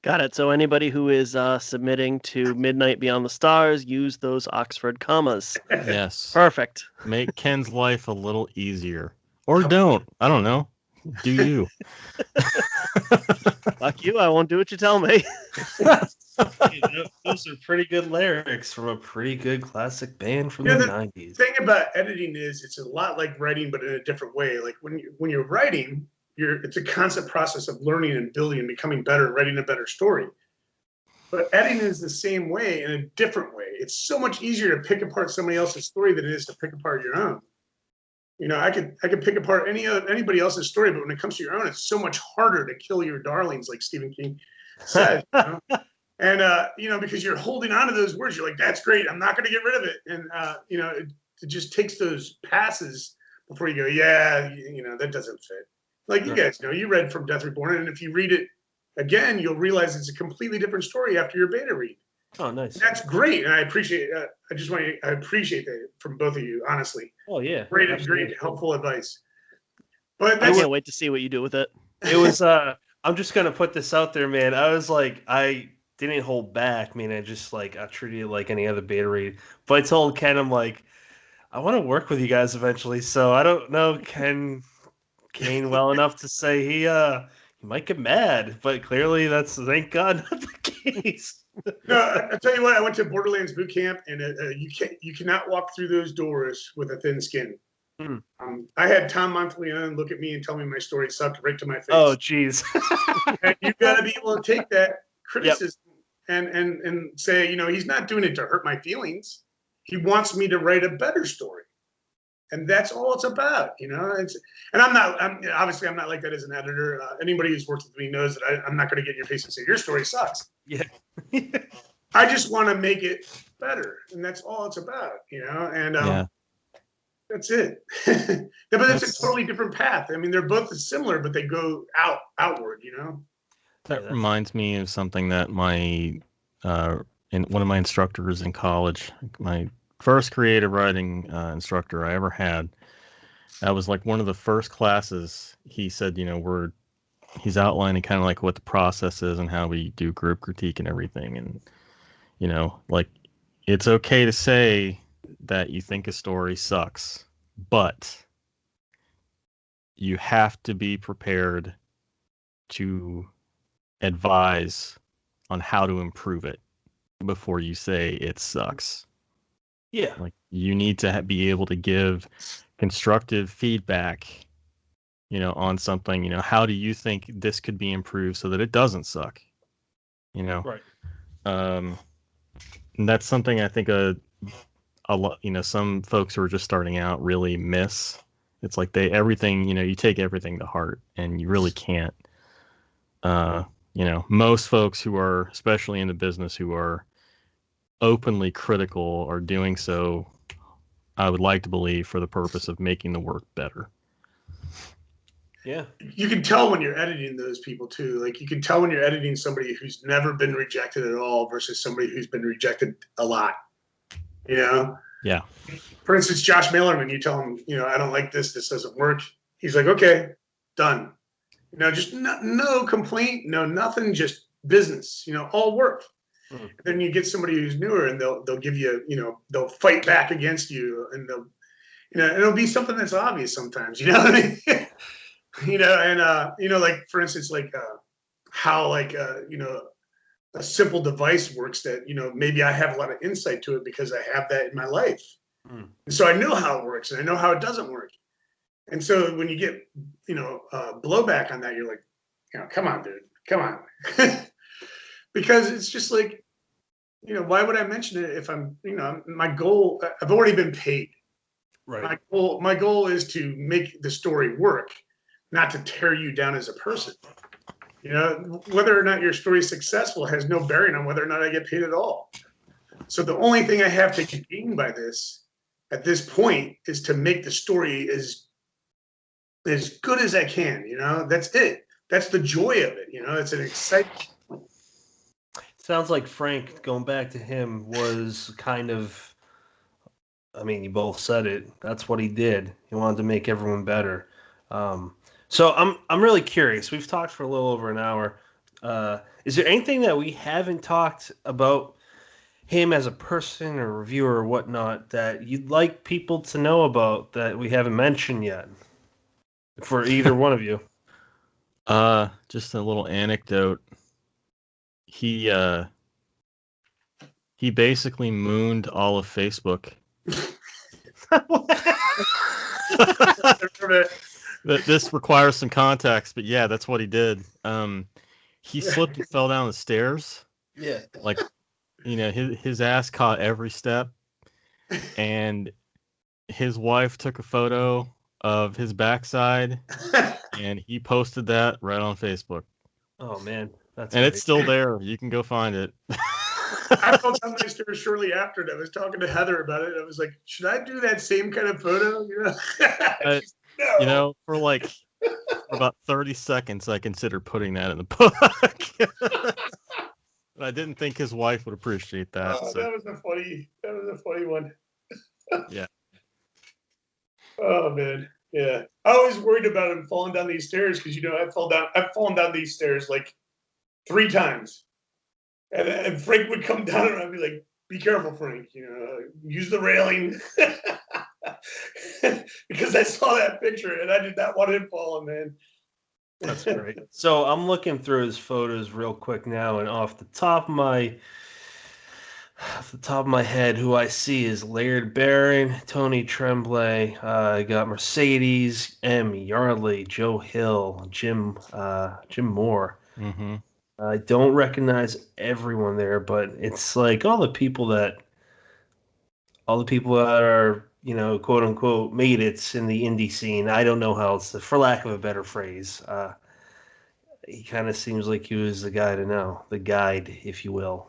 S2: Got it. So anybody who is submitting to Midnight Beyond the Stars, use those Oxford commas.
S3: Yes.
S2: Perfect.
S3: Make Ken's life a little easier. Or don't. I don't know. Do you?
S2: Fuck you. I won't do what you tell me.
S1: Those are pretty good lyrics from a pretty good classic band from the 90s.
S4: The thing about editing is it's a lot like writing, but in a different way. Like when you're writing, it's a constant process of learning and building and becoming better, writing a better story. But editing is the same way in a different way. It's so much easier to pick apart somebody else's story than it is to pick apart your own. I could pick apart anybody else's story, but when it comes to your own, it's so much harder to kill your darlings, like Stephen King said. And because you're holding on to those words, you're like, that's great. I'm not going to get rid of it. And it just takes those passes before you go, yeah, that doesn't fit. Like you guys know, you read From Death Reborn, and if you read it again, you'll realize it's a completely different story after your beta read.
S1: Oh, nice.
S4: That's great, and I appreciate. I appreciate that from both of you, honestly.
S1: Oh yeah,
S4: great, helpful advice. But
S2: I can't wait to see what you do with it.
S1: It was. I'm just gonna put this out there, man. I was like, I didn't hold back, man. I just I treated it like any other beta read. But I told Ken, I'm like, I want to work with you guys eventually. So I don't know Cain well enough to say he might get mad, but clearly that's thank God not the case.
S4: No, I tell you what, I went to Borderlands boot camp, and you cannot walk through those doors with a thin skin. I had Tom Monteleone look at me and tell me my story sucked right to my face.
S1: Oh, jeez.
S4: And you got to be able to take that criticism and say, he's not doing it to hurt my feelings. He wants me to write a better story. And that's all it's about, and I'm not like that as an editor. Anybody who's worked with me knows that I'm not going to get in your face and say, your story sucks.
S1: Yeah.
S4: I just want to make it better. And that's all it's about, and that's it. But it's a totally different path. I mean, they're both similar, but they go outward,
S3: That reminds me of something that one of my instructors in college, my first creative writing instructor I ever had, that was like one of the first classes. He said, he's outlining kind of like what the process is and how we do group critique and everything. And, it's okay to say that you think a story sucks, but you have to be prepared to advise on how to improve it before you say it sucks.
S1: Yeah.
S3: You need to be able to give constructive feedback, on something, how do you think this could be improved so that it doesn't suck?
S1: Right.
S3: And that's something I think a lot, some folks who are just starting out really miss. It's like everything, you take everything to heart, and you really can't. Most folks who are, especially in the business, who are openly critical are doing so, I would like to believe, for the purpose of making the work better.
S1: Yeah.
S4: You can tell when you're editing those people too. Like you can tell when you're editing somebody who's never been rejected at all versus somebody who's been rejected a lot.
S3: Yeah.
S4: For instance, Josh Mailerman, you tell him, I don't like this doesn't work. He's like, okay, done. Just no complaint, no nothing, just business, all work. Mm-hmm. Then you get somebody who's newer, and they'll give you, they'll fight back against you, and they'll, it'll be something that's obvious sometimes, what I mean? Like for instance, how a simple device works that, maybe I have a lot of insight to it because I have that in my life. And so I know how it works, and I know how it doesn't work. And so when you get, blowback on that, you're like, come on, dude, come on. Because it's just like, why would I mention it if I'm, my goal, I've already been paid.
S1: Right.
S4: My goal is to make the story work, not to tear you down as a person. Whether or not your story is successful has no bearing on whether or not I get paid at all. So the only thing I have to gain by this at this point is to make the story as good as I can. That's it. That's the joy of it. It's an exciting.
S1: Sounds like Frank, going back to him, was kind of, I mean, you both said it. That's what he did. He wanted to make everyone better. So I'm really curious. We've talked for a little over an hour. Is there anything that we haven't talked about him as a person or reviewer or whatnot that you'd like people to know about that we haven't mentioned yet? For either one of you.
S3: Just a little anecdote. He basically mooned all of Facebook. This requires some context, but yeah, that's what he did. He slipped and fell down the stairs.
S1: Yeah.
S3: His ass caught every step, and his wife took a photo of his backside, and he posted that right on Facebook.
S1: Oh man, That's
S3: and
S1: great.
S3: it's still there. You can go find it.
S4: I fell down my stairs shortly after it. I was talking to Heather about it. I was like, should I do that same kind of photo? She's like, no.
S3: For about 30 seconds, I considered putting that in the book. But I didn't think his wife would appreciate that.
S4: That was a funny one.
S3: Yeah.
S4: Oh man. Yeah. I was worried about him falling down these stairs because I've fallen down these stairs like 3 times. And Frank would come down and I'd be like, be careful, Frank, use the railing. Because I saw that picture and I did not want him falling, man.
S1: That's great. So I'm looking through his photos real quick now, and off the top of my head, who I see is Laird Barron, Tony Tremblay. I got Mercedes, M. Yardley, Joe Hill, Jim Moore.
S3: Mm-hmm.
S1: I don't recognize everyone there, but it's like all the people that are, quote unquote, made it in the indie scene. I don't know how else, for lack of a better phrase. He kind of seems like he was the guy to know, the guide, if you will.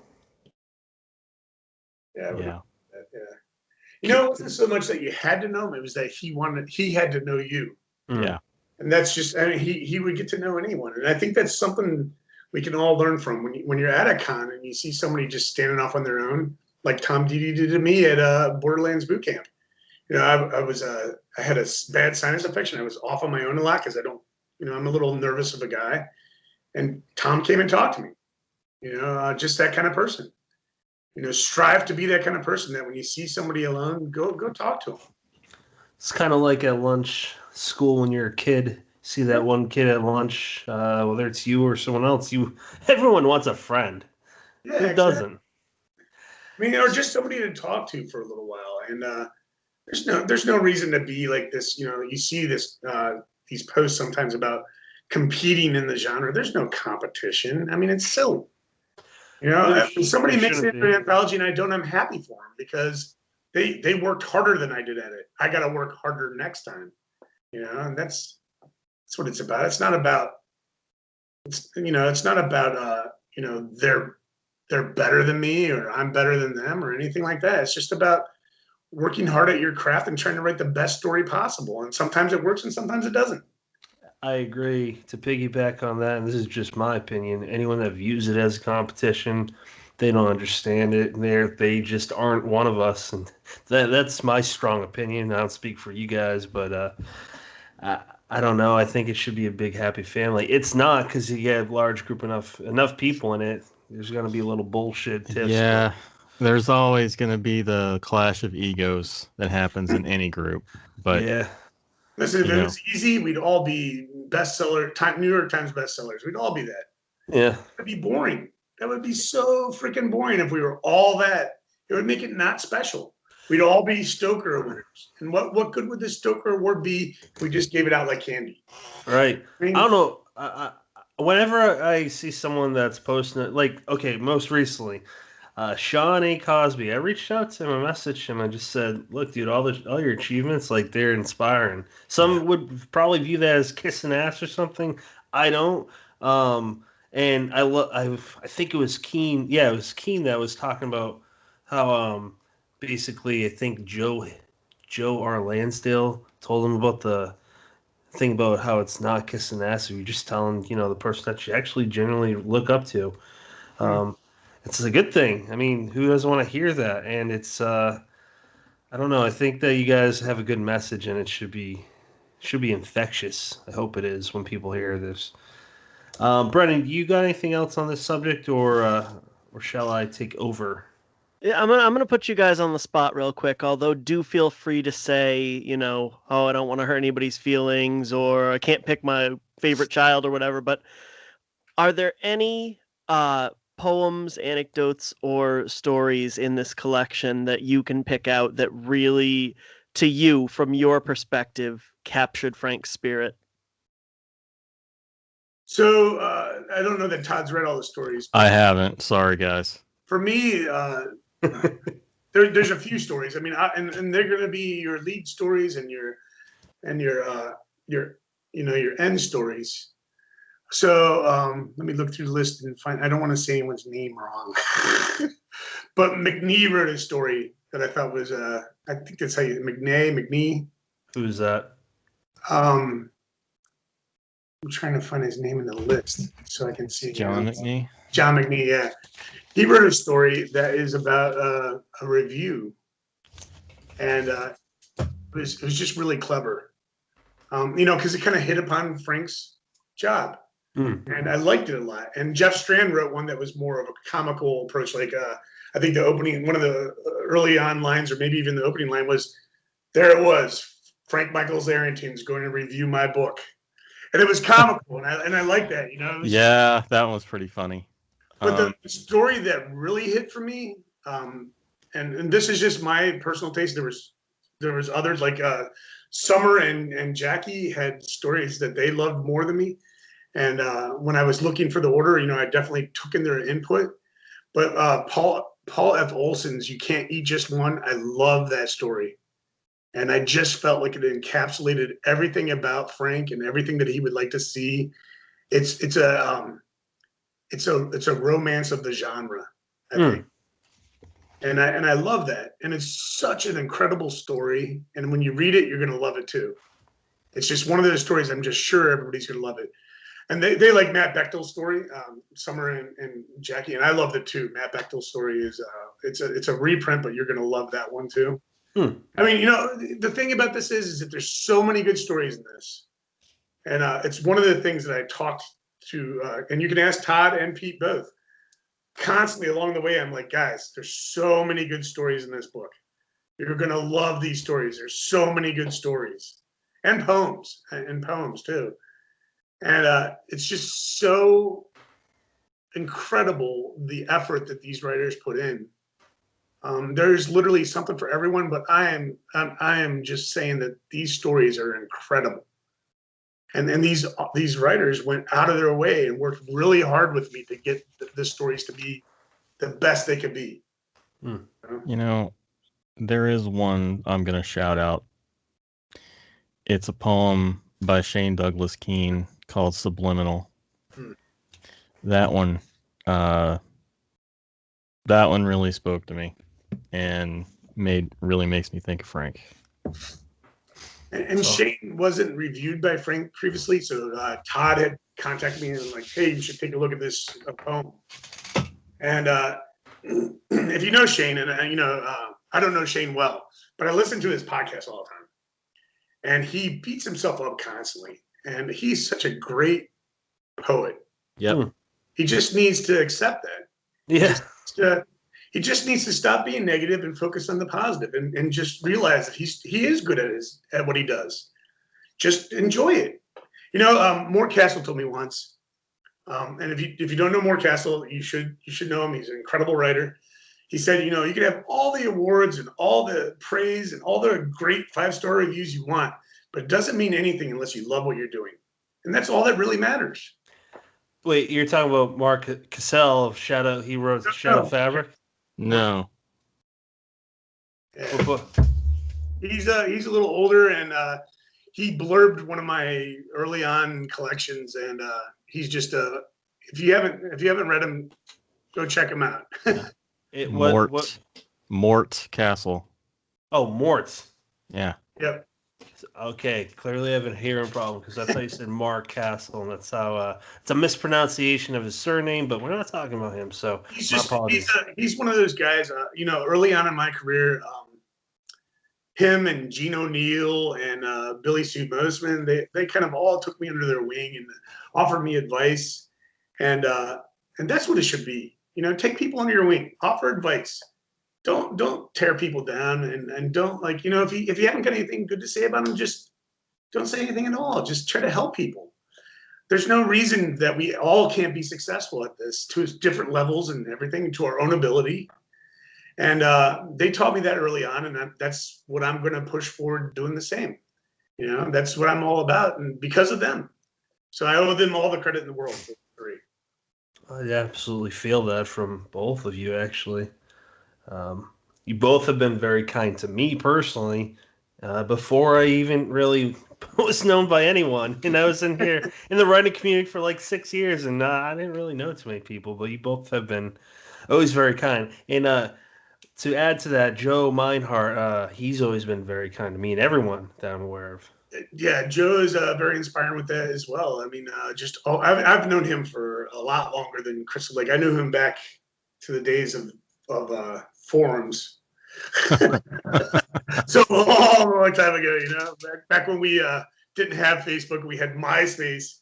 S4: Yeah. It wasn't so much that you had to know him; it was that he had to know you.
S3: Yeah.
S4: And that's just, he would get to know anyone, and I think that's something we can all learn from when you're at a con and you see somebody just standing off on their own, like Tom Didi did to me at Borderlands boot camp. I had a bad sinus infection. I was off on my own a lot because I'm a little nervous of a guy, and Tom came and talked to me. Just that kind of person. Strive to be that kind of person that when you see somebody alone, go talk to them.
S1: It's kind of like at lunch school when you're a kid. See that one kid at lunch, whether it's you or someone else. Everyone wants a friend.
S4: Yeah,
S1: Who
S4: exactly.
S1: doesn't?
S4: Or just somebody to talk to for a little while. And there's no reason to be like this. You see these posts sometimes about competing in the genre. There's no competition. It's silly. If somebody makes it an anthology and I don't, I'm happy for them because they worked harder than I did at it. I got to work harder next time. And that's what it's about. It's not about they're better than me or I'm better than them or anything like that. It's just about working hard at your craft and trying to write the best story possible. And sometimes it works and sometimes it doesn't.
S1: I agree. To piggyback on that, and this is just my opinion, anyone that views it as a competition, they don't understand it. They just aren't one of us, and that's my strong opinion. I don't speak for you guys, but I don't know. I think it should be a big happy family. It's not, because you have large group enough people in it. There's going to be a little bullshit tips.
S3: Yeah, there's always going to be the clash of egos that happens in any group. But
S1: yeah.
S4: Listen, if it was easy, we'd all be New York Times bestsellers. We'd all be that.
S1: Yeah.
S4: That'd be boring. That would be so freaking boring if we were all that. It would make it not special. We'd all be Stoker winners. And what good would the Stoker Award be if we just gave it out like candy?
S1: Right. I don't know. Whenever I see someone that's posting it, like, okay, most recently, Sean A. Cosby, I reached out to him, I messaged him, I just said, look, dude, all your achievements, like, they're inspiring. Some would probably view that as kissing ass or something. I don't. And I think it was Cain. Yeah, it was Cain that was talking about how basically I think Joe R. Lansdale told him about the thing about how it's not kissing ass if you're just telling the person that you actually genuinely look up to. It's a good thing. Who doesn't want to hear that? And it's I don't know. I think that you guys have a good message, and it should be infectious. I hope it is when people hear this. Brennan, you got anything else on this subject, or shall I take over?
S2: Yeah, I'm gonna put you guys on the spot real quick. Although, do feel free to say, I don't want to hurt anybody's feelings, or I can't pick my favorite child or whatever. But are there any poems, anecdotes, or stories in this collection that you can pick out that really, to you, from your perspective, captured Frank's spirit?
S4: So I don't know that Todd's read all the stories.
S3: I haven't. Sorry, guys.
S4: For me, there's a few stories. And they're going to be your lead stories and your end stories. So let me look through the list and find. I don't want to say anyone's name wrong, but McNee wrote a story that I thought was. I think that's how you McNee.
S1: Who's that?
S4: I'm trying to find his name in the list so I can see.
S3: John McNee.
S4: John McNee, yeah. He wrote a story that is about a review, and it was just really clever. Because it kind of hit upon Frank's job. And I liked it a lot. And Jeff Strand wrote one that was more of a comical approach. Like I think one of the early on lines, or maybe even the opening line was, "There it was, Frank Michaels Arrington's going to review my book," and it was comical, and I like that.
S3: Yeah, that one was pretty funny.
S4: But the story that really hit for me, and this is just my personal taste. There was others like Summer and Jackie had stories that they loved more than me. And when I was looking for the order, I definitely took in their input. But Paul F. Olson's "You Can't Eat Just One," I love that story. And I just felt like it encapsulated everything about Frank and everything that he would like to see. It's a romance of the genre, I think. And I love that. And it's such an incredible story. And when you read it, you're going to love it too. It's just one of those stories I'm just sure everybody's going to love it. And they like Matt Bechtel's story, Summer and Jackie, and I loved it too. Matt Bechtel's story is it's a reprint, but you're going to love that one too. I mean, the thing about this is that there's so many good stories in this, and it's one of the things that I talked to, and you can ask Todd and Pete both. Constantly along the way, I'm like, guys, there's so many good stories in this book. You're going to love these stories. There's so many good stories, and poems too. And it's just so incredible the effort that these writers put in. There's literally something for everyone, but I am just saying that these stories are incredible. And these writers went out of their way and worked really hard with me to get the stories to be the best they could be.
S3: There is one I'm going to shout out. It's a poem by Shane Douglas Keene called Subliminal. That one really spoke to me and really makes me think of Frank.
S4: And Shane wasn't reviewed by Frank previously, so Todd had contacted me and was like, "Hey, you should take a look at this poem." And if you know Shane, and I don't know Shane well, but I listen to his podcast all the time, and he beats himself up constantly. And he's such a great poet.
S3: Yep.
S4: He just needs to accept that.
S1: Yeah.
S4: He just needs to stop being negative and focus on the positive, and just realize that he is good at what he does. Just enjoy it. Mort Castle told me once, and if you don't know Mort Castle, you should know him. He's an incredible writer. He said, you can have all the awards and all the praise and all the great 5-star reviews you want, but it doesn't mean anything unless you love what you're doing. And that's all that really matters.
S1: Wait, you're talking about Mark Cassell of Shadow? He wrote Shadow Fabric?
S3: No.
S4: Yeah. He's a little older, and he blurbed one of my early on collections, and he's just if you haven't read him, go check him out.
S3: Mort Castle.
S1: Oh, Mort.
S3: Yeah.
S4: Yep.
S1: Okay, clearly I have a hearing problem because that's how you said Mark Castle, and that's how it's a mispronunciation of his surname, but we're not talking about him, so my apologies.
S4: He's one of those guys, early on in my career, him and Gene O'Neill and Billy Sue Mosman, they kind of all took me under their wing and offered me advice, and that's what it should be. Take people under your wing, offer advice. Don't tear people down, and don't, if you haven't got anything good to say about them, just don't say anything at all. Just try to help people. There's no reason that we all can't be successful at this to different levels and everything, to our own ability. And they taught me that early on, and that's what I'm going to push forward doing the same. That's what I'm all about, and because of them. So I owe them all the credit in the world.
S1: I absolutely feel that from both of you, actually. You both have been very kind to me personally. Before I even really was known by anyone. And I was in here in the writing community for like 6 years, and I didn't really know too many people. But you both have been always very kind. And to add to that, Joe Meinhardt, he's always been very kind to me and everyone that I'm aware of.
S4: Yeah, Joe is very inspiring with that as well. I mean, I've known him for a lot longer than Crystal Lake. I knew him back to the days of forums. So a long time ago, back when we didn't have Facebook, we had MySpace.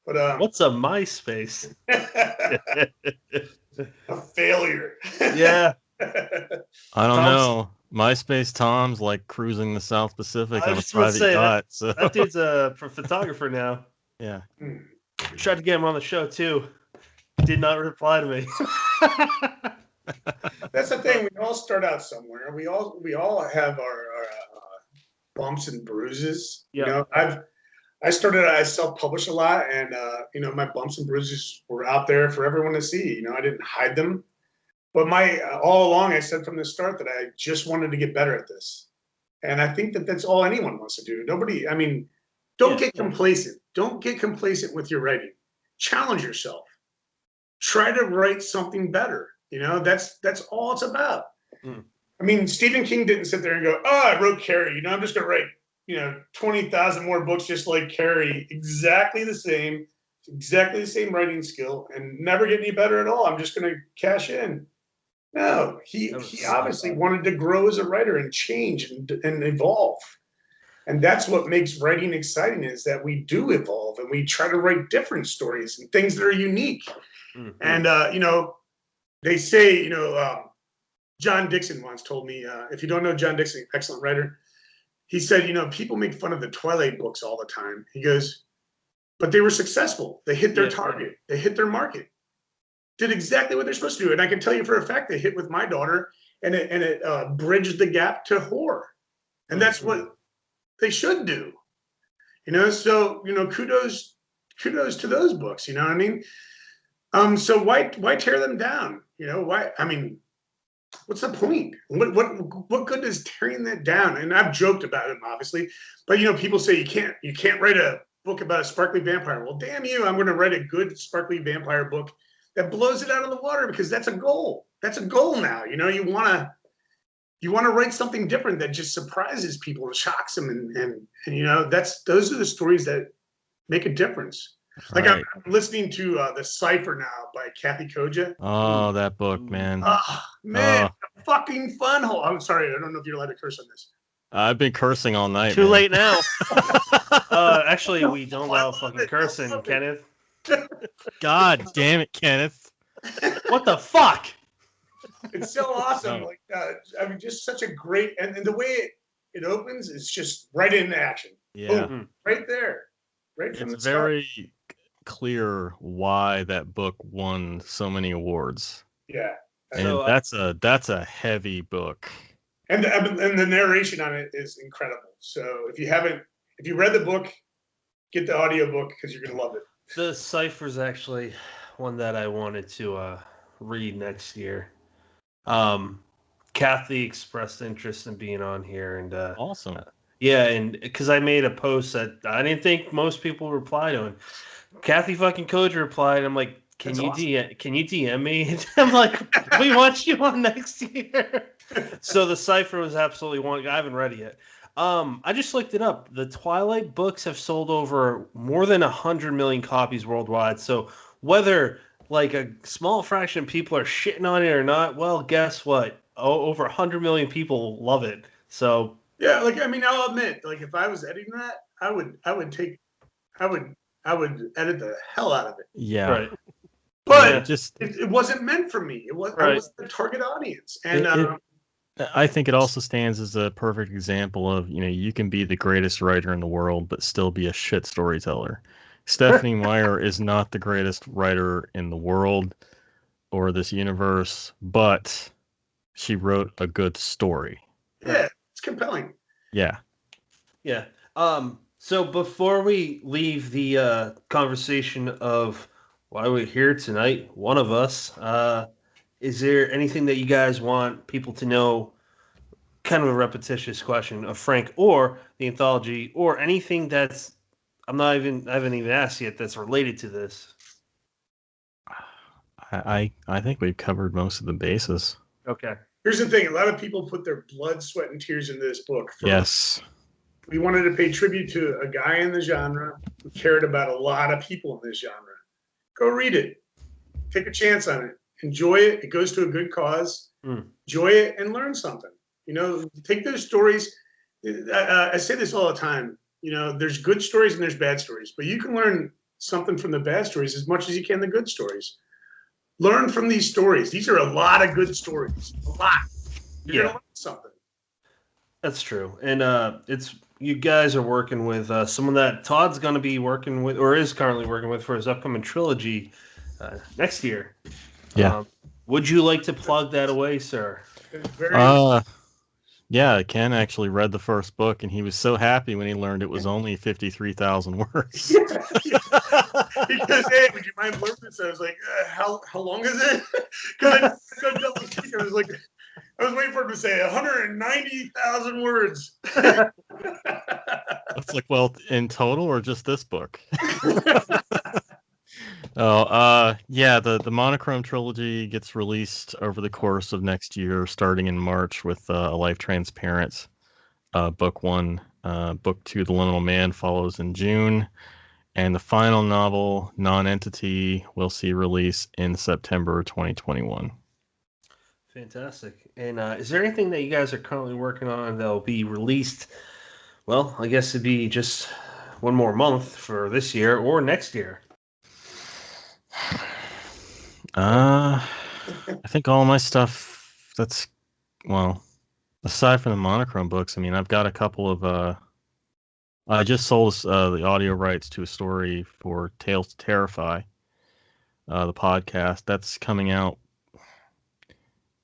S4: But
S1: what's a MySpace?
S4: A failure.
S1: Yeah.
S3: I don't know. MySpace Tom's like cruising the South Pacific on a private yacht. So
S1: that dude's a photographer now.
S3: Yeah.
S1: Tried to get him on the show too. Did not reply to me.
S4: That's the thing. We all start out somewhere. We all have our bumps and bruises.
S1: Yeah.
S4: I started. I self-published a lot, and my bumps and bruises were out there for everyone to see. I didn't hide them. But all along, I said from the start that I just wanted to get better at this. And I think that that's all anyone wants to do. Don't get complacent. Don't get complacent with your writing. Challenge yourself. Try to write something better. That's all it's about. Stephen King didn't sit there and go, "Oh, I wrote Carrie. I'm just going to write, 20,000 more books just like Carrie, exactly the same writing skill and never get any better at all. I'm just going to cash in." No, he obviously wanted to grow as a writer and change and evolve. And that's what makes writing exciting, is that we do evolve and we try to write different stories and things that are unique. Mm-hmm. And, they say, John Dixon once told me, if you don't know John Dixon, excellent writer, he said, people make fun of the Twilight books all the time. He goes, but they were successful. They hit their target. They hit their market. Did exactly what they're supposed to do. And I can tell you for a fact they hit with my daughter, and it bridged the gap to horror. And that's what they should do. So, kudos to those books, you know what I mean? So why tear them down? Why? What's the point? What good is tearing that down? And I've joked about them, obviously, but people say you can't write a book about a sparkly vampire. Well, damn you! I'm going to write a good sparkly vampire book that blows it out of the water, because that's a goal. That's a goal now. You want to write something different that just surprises people and shocks them, and those are the stories that make a difference. Like, right. I'm listening to The Cipher now by Kathy Koja.
S3: Oh, that book, man.
S4: Fucking fun hole. I'm sorry, I don't know if you're allowed to curse on this.
S3: I've been cursing all night.
S2: Too late now.
S1: Actually, we don't allow fucking cursing, Kenneth.
S3: God damn it, Kenneth.
S1: What the fuck?
S4: It's so awesome. No. Just such a great, and the way it opens is just right into action.
S3: Yeah.
S4: Boom, right there. Right from
S3: it's
S4: the start.
S3: Very clear why that book won so many awards.
S4: Yeah.
S3: And so, that's a heavy book.
S4: And the narration on it is incredible. So if you read the book, get the audiobook, because you're gonna love it.
S1: The Cipher's actually one that I wanted to read next year. Kathy expressed interest in being on here, and
S3: awesome.
S1: Yeah, and because I made a post that I didn't think most people would reply to, and Kathy fucking Koja replied. I'm like, can you DM me? And I'm like, we want you on next year. So The Cipher was absolutely one. I haven't read it yet. I just looked it up. The Twilight books have sold over more than 100 million copies worldwide. So whether like a small fraction of people are shitting on it or not, well, guess what? Over 100 million people love it. So
S4: yeah, I'll admit, if I was editing that, I would edit the hell out of it.
S3: Yeah.
S1: Right.
S4: But it wasn't meant for me. It was the target audience. And
S3: I think it also stands as a perfect example of, you can be the greatest writer in the world, but still be a shit storyteller. Stephenie Meyer is not the greatest writer in the world or this universe, but she wrote a good story.
S4: Yeah, it's compelling.
S3: Yeah.
S1: Yeah. So before we leave the conversation of why we're here tonight, one of us, is there anything that you guys want people to know kind of a repetitious question of Frank or the anthology or anything that's I haven't even asked yet that's related to this.
S3: I think we've covered most of the bases.
S1: Okay.
S4: Here's the thing: a lot of people put their blood, sweat, and tears into this book.
S3: Yes.
S4: We wanted to pay tribute to a guy in the genre who cared about a lot of people in this genre. Go read it. Take a chance on it. Enjoy it. It goes to a good cause. Enjoy it and learn something. Take those stories. I say this all the time. There's good stories and there's bad stories, but you can learn something from the bad stories as much as you can the good stories. Learn from these stories. These are a lot of good stories. A lot. You're gonna learn something.
S1: That's true. And it's you guys are working with someone that Todd's going to be working with or is currently working with for his upcoming trilogy next year.
S3: Yeah.
S1: Would you like to plug that away, sir?
S3: Yeah, Ken actually read the first book, and he was so happy when he learned it was only 53,000 words.
S4: Because, hey, would you mind learning this? I was like, how long is it? Because I was like, I was waiting for him to say 190,000 words.
S3: It's like, well, in total or just this book? Yeah, the Monochrome trilogy gets released over the course of next year, starting in March with A Life Transparent, book 1. Book 2, The Liminal Man, follows in June. And the final novel, Non-Entity, will see release in September 2021.
S1: Fantastic. And is there anything that you guys are currently working on that will be released? Well, I guess it'd be just one more month for this year or next year.
S3: I think all my stuff aside from the Monochrome books, I mean, I've got a couple of, I just sold the audio rights to a story for Tales to Terrify, the podcast. That's coming out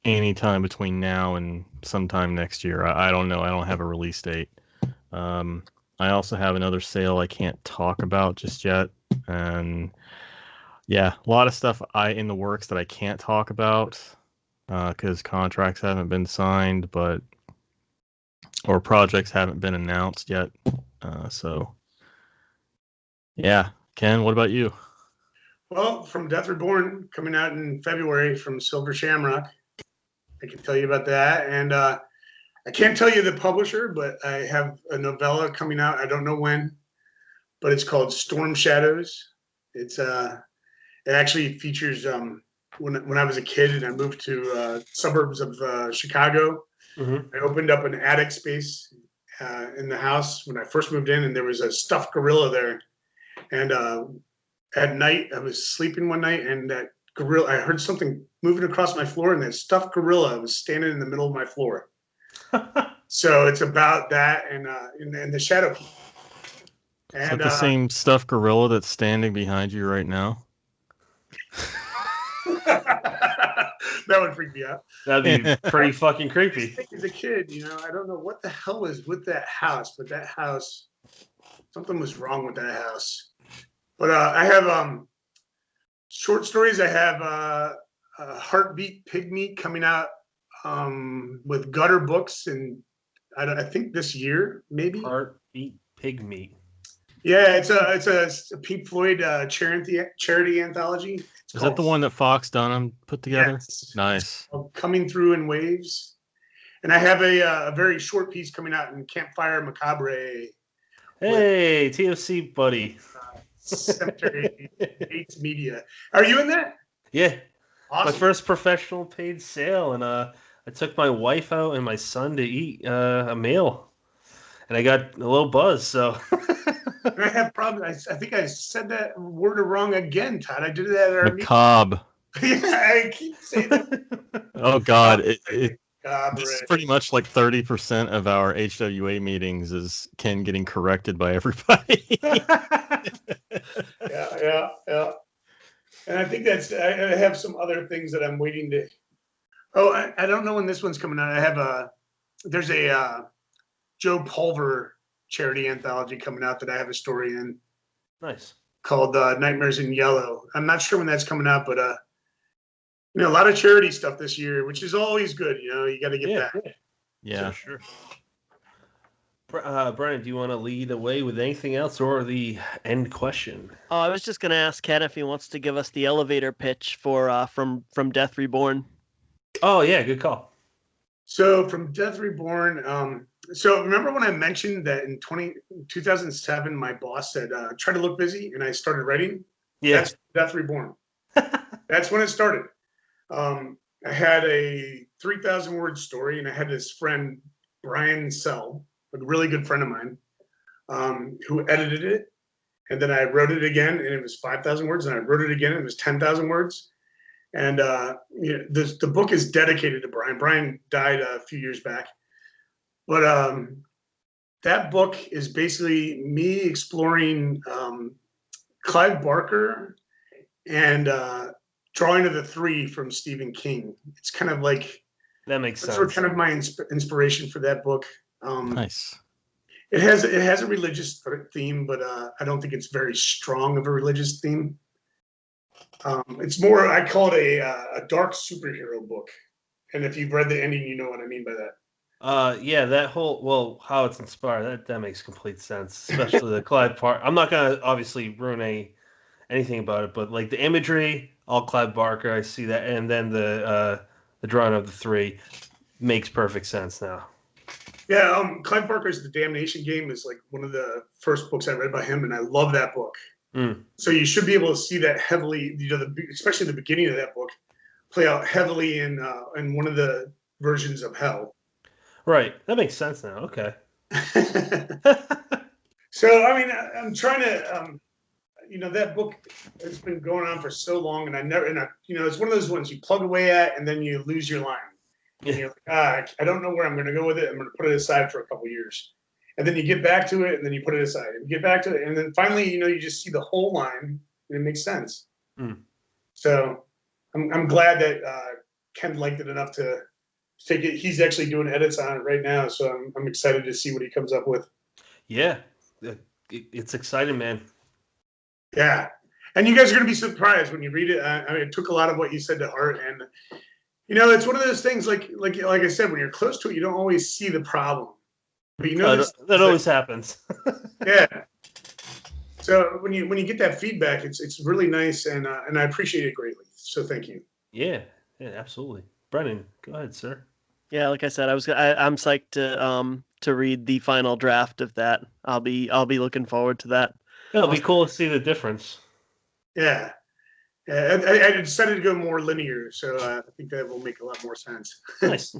S3: anytime between now and sometime next year. I don't know. I don't have a release date. I also have another sale I can't talk about just yet. And yeah, a lot of stuff in the works that I can't talk about because contracts haven't been signed, or projects haven't been announced yet. So yeah, Ken, what about you?
S4: Well, from Death Reborn, coming out in February from Silver Shamrock, I can tell you about that. And I can't tell you the publisher, but I have a novella coming out. I don't know when, but it's called Storm Shadows. It actually features when I was a kid and I moved to suburbs of Chicago. I opened up an attic space in the house when I first moved in, and there was a stuffed gorilla there. And at night, I was sleeping one night, and that gorilla, I heard something moving across my floor, and that stuffed gorilla was standing in the middle of my floor. So it's about that and the shadow. And,
S3: is that the same stuffed gorilla that's standing behind you right now?
S4: That would freak me out.
S1: That'd be pretty fucking creepy.
S4: As a kid, I don't know what the hell was with that house, but that house, something was wrong with that house. But I have short stories. I have Heartbeat Pigmeat coming out with Gutter Books, and I think this year, maybe.
S1: Heartbeat Pigmeat.
S4: Yeah, it's a Pink Floyd charity anthology.
S3: Is that the one that Fox Dunham put together?
S4: Yes.
S3: Nice.
S4: Coming Through in Waves. And I have a very short piece coming out in Campfire Macabre.
S1: Hey, TFC buddy.
S4: Cemetery Hates Media. Are you in that?
S1: Yeah.
S4: Awesome.
S1: My first professional paid sale, and I took my wife out and my son to eat a meal. And I got a little buzz, so...
S4: I have problems. I think I said that word wrong again, Todd. I did that at our
S3: Macabre.
S4: meeting. Yeah, I keep saying that.
S3: Oh, God. This is pretty much like 30% of our HWA meetings is Ken getting corrected by everybody.
S4: Yeah. And I think I have some other things that I'm waiting to... Oh, I don't know when this one's coming out. I have there's a Joe Pulver charity anthology coming out that I have a story in.
S1: Nice.
S4: Called Nightmares in Yellow. I'm not sure when that's coming out, but a lot of charity stuff this year, which is always good. You got to get that.
S3: Yeah.
S1: Sure. Brian, do you want to lead away with anything else or the end question?
S2: Oh, I was just going to ask Ken if he wants to give us the elevator pitch for from Death Reborn.
S1: Oh, yeah, good call.
S4: So from Death Reborn, so remember when I mentioned that in 2007, my boss said, try to look busy, and I started writing?
S1: Yeah.
S4: That's Death Reborn. That's when it started. I had a 3,000 word story, and I had this friend, Brian Sell, a really good friend of mine, who edited it. And then I wrote it again, and it was 5,000 words, and I wrote it again, and it was 10,000 words. And the book is dedicated to Brian. Brian died a few years back. But that book is basically me exploring Clive Barker and Drawing of the Three from Stephen King. It's kind of like
S1: that makes sense.
S4: Sort of kind of my inspiration for that book.
S3: Nice.
S4: It has a religious theme, but I don't think it's very strong of a religious theme. It's more, I call it a dark superhero book. And if you've read the ending, you know what I mean by that.
S1: Yeah, that whole, how it's inspired, that makes complete sense, especially the Clive Barker. I'm not going to obviously ruin anything about it, but like the imagery, all Clive Barker, I see that, and then the drawing of the three makes perfect sense now.
S4: Yeah, Clive Barker's The Damnation Game is like one of the first books I read by him, and I love that book. So you should be able to see that heavily, especially the beginning of that book, play out heavily in one of the versions of Hell.
S1: Right, that makes sense now. Okay.
S4: So I mean, I'm trying to, that book has been going on for so long, and it's one of those ones you plug away at, and then you lose your line. And you're like, I don't know where I'm going to go with it. I'm going to put it aside for a couple years. And then you get back to it, and then you put it aside. And you get back to it, and then finally, you just see the whole line, and it makes sense. So I'm glad that Ken liked it enough to take it. He's actually doing edits on it right now, so I'm excited to see what he comes up with.
S1: Yeah, it's exciting, man.
S4: Yeah, and you guys are going to be surprised when you read it. I mean, it took a lot of what you said to heart, and it's one of those things. Like I said, when you're close to it, you don't always see the problem. But
S1: that always happens.
S4: Yeah. So when you get that feedback, it's really nice, and I appreciate it greatly. So thank you.
S1: Yeah, absolutely. Brennan, go ahead, sir.
S2: Yeah, like I said, I'm psyched to read the final draft of that. I'll be looking forward to that.
S1: It'll be cool to see the difference.
S4: Yeah. I decided to go more linear, so I think that will make a lot more sense.
S1: Nice.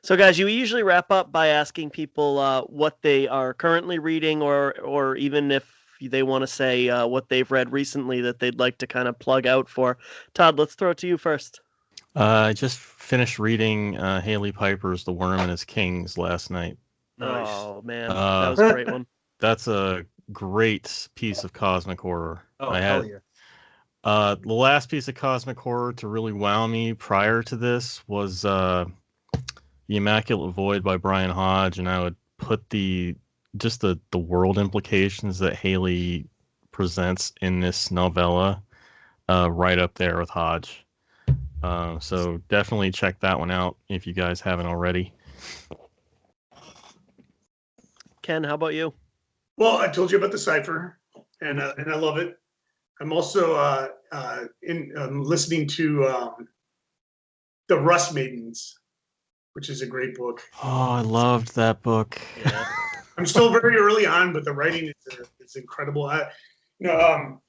S2: So, guys, you usually wrap up by asking people what they are currently reading, or even if they want to say what they've read recently that they'd like to kind of plug out for. Todd, let's throw it to you first.
S3: I just finished reading Haley Piper's The Worm and His Kings last night.
S1: Nice.
S2: Oh, man. That was a great one.
S3: That's a great piece of cosmic horror.
S1: Oh, hell yeah.
S3: The last piece of cosmic horror to really wow me prior to this was The Immaculate Void by Brian Hodge, and I would put the world implications that Haley presents in this novella right up there with Hodge. So definitely check that one out if you guys haven't already.
S2: Ken, how about you?
S4: Well, I told you about the cipher, and I love it. I'm also listening to The Rust Maidens, which is a great book.
S3: Oh, I loved that book.
S1: Yeah.
S4: I'm still very early on, but the writing is incredible. Someone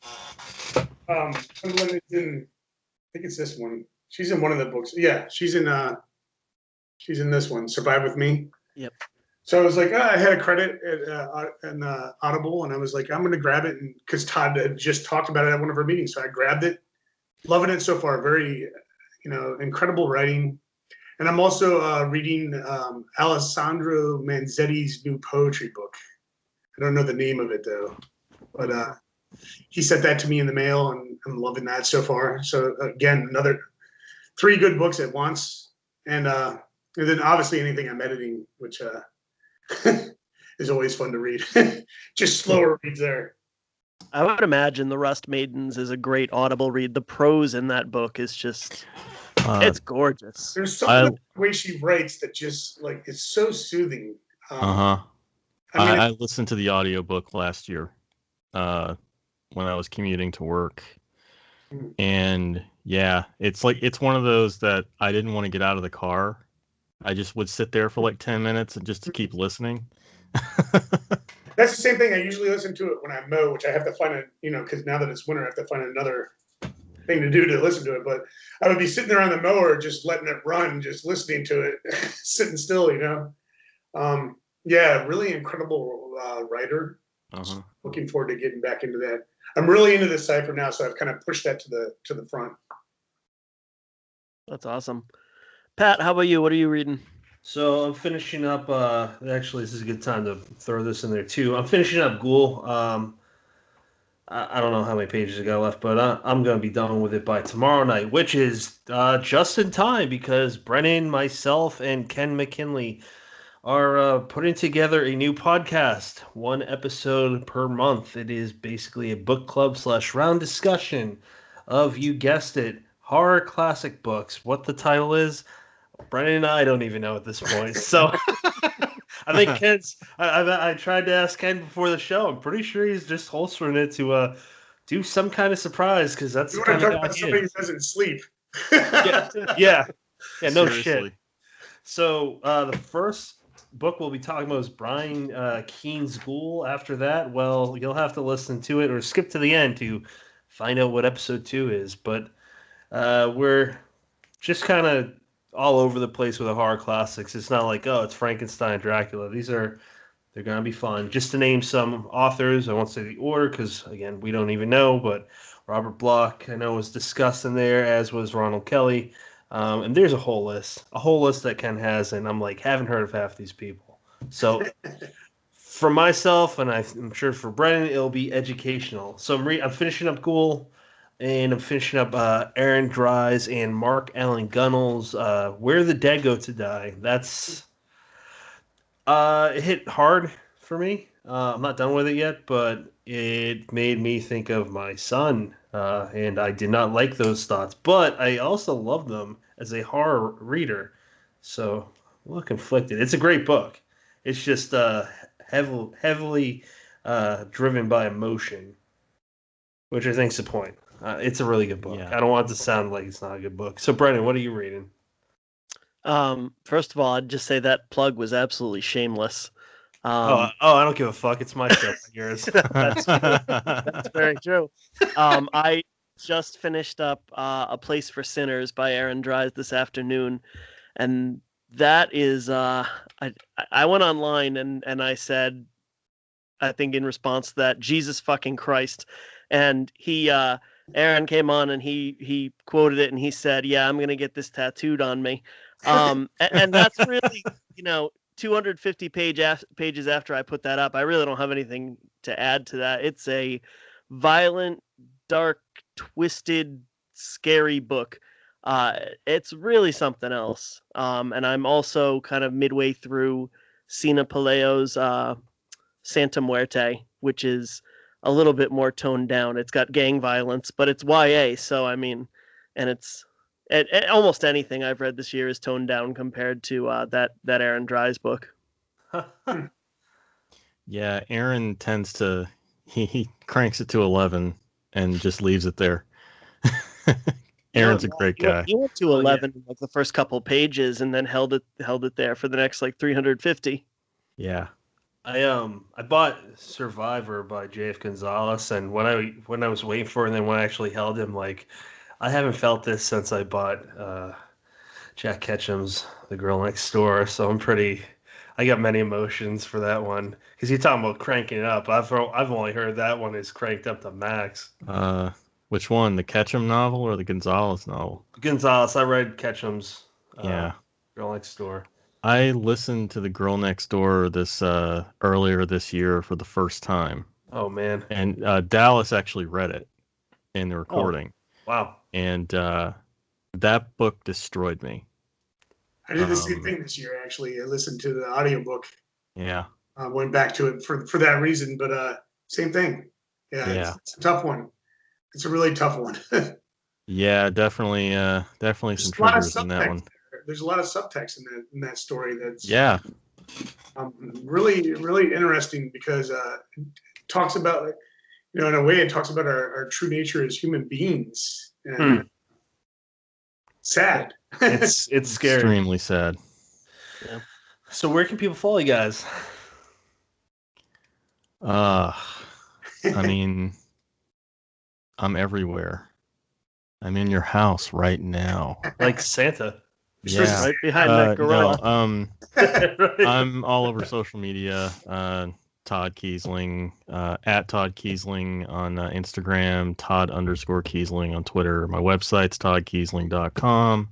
S4: is in, I think it's this one. She's in one of the books. Yeah, she's in this one, Survive With Me.
S2: Yep.
S4: So I was like, I had a credit at Audible, and I was like, I'm going to grab it, because Todd had just talked about it at one of our meetings. So I grabbed it, loving it so far. Very, incredible writing. And I'm also reading Alessandro Manzetti's new poetry book. I don't know the name of it though, but he sent that to me in the mail, and I'm loving that so far. So again, another 3 good books at once, and then obviously anything I'm editing, which is always fun to read. Just slower reads there.
S2: I would imagine The Rust Maidens is a great Audible read. The prose in that book is just It's gorgeous.
S4: There's something about the way she writes that just like it's so soothing.
S3: I listened to the audiobook last year when I was commuting to work. And yeah, it's one of those that I didn't want to get out of the car. I just would sit there for like 10 minutes and just to keep listening.
S4: That's the same thing. I usually listen to it when I mow, which I have to find because now that it's winter, I have to find another thing to do to listen to it. But I would be sitting there on the mower, just letting it run, just listening to it, sitting still, Yeah, really incredible writer. Looking forward to getting back into that. I'm really into the cipher now, so I've kind of pushed that to the front.
S2: That's awesome. Pat, how about you? What are you reading?
S1: So I'm finishing up. Actually, this is a good time to throw this in there too. I'm finishing up Ghoul. I don't know how many pages I got left, but I'm going to be done with it by tomorrow night, which is just in time because Brennan, myself, and Ken McKinley are putting together a new podcast, 1 episode per month. It is basically a book club / round discussion of, you guessed it, horror classic books. What the title is, Brennan and I don't even know at this point. So I think Ken's. I tried to ask Ken before the show. I'm pretty sure he's just holstering it to do some kind of surprise because that's
S4: you
S1: the
S4: want
S1: kind
S4: to
S1: of
S4: talk about somebody who doesn't sleep.
S1: Yeah. No
S3: Seriously.
S1: shit. So the first book we'll be talking about is Brian Keane's Ghoul. After that, well, you'll have to listen to it or skip to the end to find out what episode 2 is. But we're just kind of all over the place with the horror classics. It's not like, oh, it's Frankenstein, Dracula. They're going to be fun. Just to name some authors, I won't say the order because, again, we don't even know, but Robert Bloch, I know, was discussed in there, as was Ronald Kelly. And there's a whole list that Ken has, and I'm like, haven't heard of half these people. So for myself, and I'm sure for Brennan, it'll be educational. So I'm finishing up Ghoul. And I'm finishing up Aaron Dries and Mark Allen Gunnell's Where the Dead Go to Die. That's it hit hard for me. I'm not done with it yet, but it made me think of my son, and I did not like those thoughts. But I also love them as a horror reader, so I'm a little conflicted. It's a great book. It's just heavily driven by emotion, which I think is the point. It's a really good book.
S3: Yeah.
S1: I don't want it to sound like it's not a good book. So, Brennan, what are you reading?
S2: First of all, I'd just say that plug was absolutely shameless.
S1: I don't give a fuck. It's my show, not yours.
S2: That's true. That's very true. I just finished up A Place for Sinners by Aaron Dries this afternoon, and that is I went online and I said, I think in response to that, Jesus fucking Christ, and Aaron came on and he quoted it and he said, "Yeah, I'm gonna get this tattooed on me," and that's really 250 pages after I put that up. I really don't have anything to add to that. It's a violent, dark, twisted, scary book. It's really something else. And I'm also kind of midway through Sina Paleo's Santa Muerte, which is a little bit more toned down. It's got gang violence, but it's YA, so I mean, and it's almost anything I've read this year is toned down compared to that Aaron Dries book.
S3: Yeah, Aaron tends to he cranks it to 11 and just leaves it there. Aaron's a great guy.
S2: He went to 11 like the first couple pages and then held it there for the next like 350.
S3: Yeah.
S1: I bought Survivor by J.F. Gonzalez, and when I was waiting for it, and then when I actually held him, like, I haven't felt this since I bought Jack Ketchum's The Girl Next Door. So I got many emotions for that one because you're talking about cranking it up. I've only heard that one is cranked up to max.
S3: Which one, the Ketchum novel or the Gonzalez novel?
S1: Gonzalez. I read Ketchum's Girl Next Door.
S3: I listened to The Girl Next Door earlier this year for the first time.
S1: Oh, man.
S3: And Dallas actually read it in the recording.
S1: Oh, wow.
S3: And that book destroyed me.
S4: I did the same thing this year, actually. I listened to the audiobook.
S3: Yeah.
S4: Went back to it for that reason, but same thing. Yeah. It's a tough one. It's a really tough one.
S3: Yeah, definitely
S4: There's
S3: some
S4: a lot of
S3: triggers in that one.
S4: subtext there. There's a lot of subtext in that story that's
S3: Yeah.
S4: really, really interesting because it talks about, like, in a way, it talks about our true nature as human beings. And sad.
S1: It's scary.
S3: Extremely sad.
S2: Yeah.
S1: So where can people follow you guys?
S3: I mean, I'm everywhere. I'm in your house right now.
S1: Like Santa.
S3: Yeah.
S2: Right behind that gorilla.
S3: No,
S1: Right.
S3: I'm all over social media. Todd Keisling, at Todd Keisling on Instagram, Todd_Keisling on Twitter. My website's toddkeisling.com.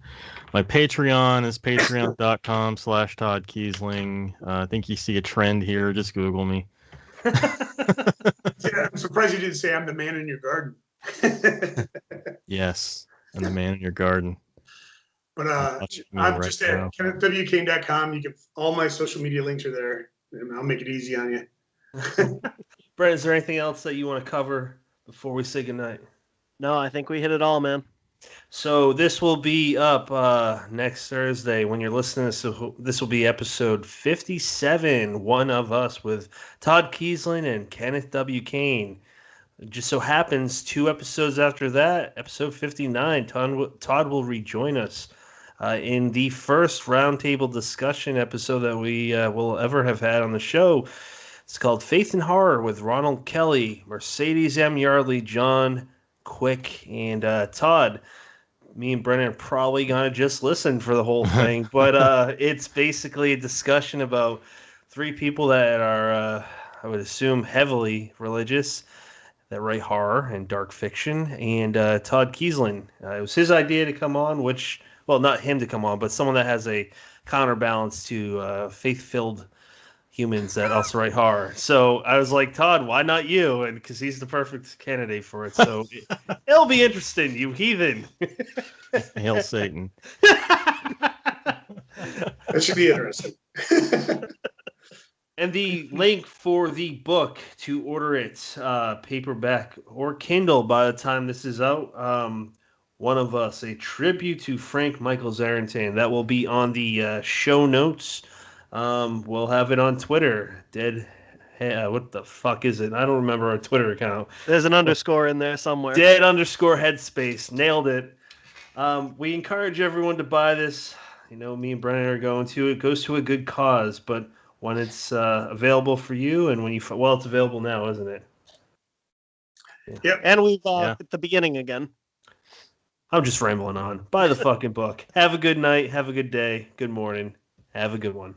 S3: My Patreon is patreon.com/Todd Keisling. I think you see a trend here. Just Google me.
S4: Yeah, I'm surprised you didn't say I'm the man in your garden.
S3: Yes, I'm the man in your garden.
S4: But
S3: Watching me
S4: I'm
S3: right
S4: just
S3: now.
S4: at KennethWKane.com. You can all my social media links are there, and I'll make it easy on you.
S1: Brent, is there anything else that you want to cover before we say goodnight?
S2: No, I think we hit it all, man.
S1: So this will be up next Thursday when you're listening. So this will be episode 57, One of Us, with Todd Keisling and Kenneth W. Cain. It just so happens 2 episodes after that, episode 59, Todd will rejoin us in the first roundtable discussion episode that we will ever have had on the show. It's called Faith and Horror with Ronald Kelly, Mercedes M. Yardley, John Quick, and Todd. Me and Brennan are probably going to just listen for the whole thing, but it's basically a discussion about 3 people that are, I would assume, heavily religious, that write horror and dark fiction, and Todd Keisling. It was his idea to come on, well, not him to come on, but someone that has a counterbalance to faith-filled humans that also write horror. So I was like, Todd, why not you? And because he's the perfect candidate for it. So it'll be interesting, you heathen.
S3: Hail Satan.
S4: That should be interesting.
S1: And the link for the book to order it, paperback or Kindle by the time this is out, One of Us, a tribute to Frank Michael Zarrington. That will be on the show notes. We'll have it on Twitter. What the fuck is it? I don't remember our Twitter account.
S2: There's an underscore in there somewhere.
S1: Dead_Headspace. Nailed it. We encourage everyone to buy this. Me and Brennan are going to. It goes to a good cause, but when it's available for you, and when it's available now, isn't it?
S4: Yeah. Yep.
S2: And we've at the beginning again.
S1: I'm just rambling on. Buy the fucking book. Have a good night. Have a good day. Good morning. Have a good one.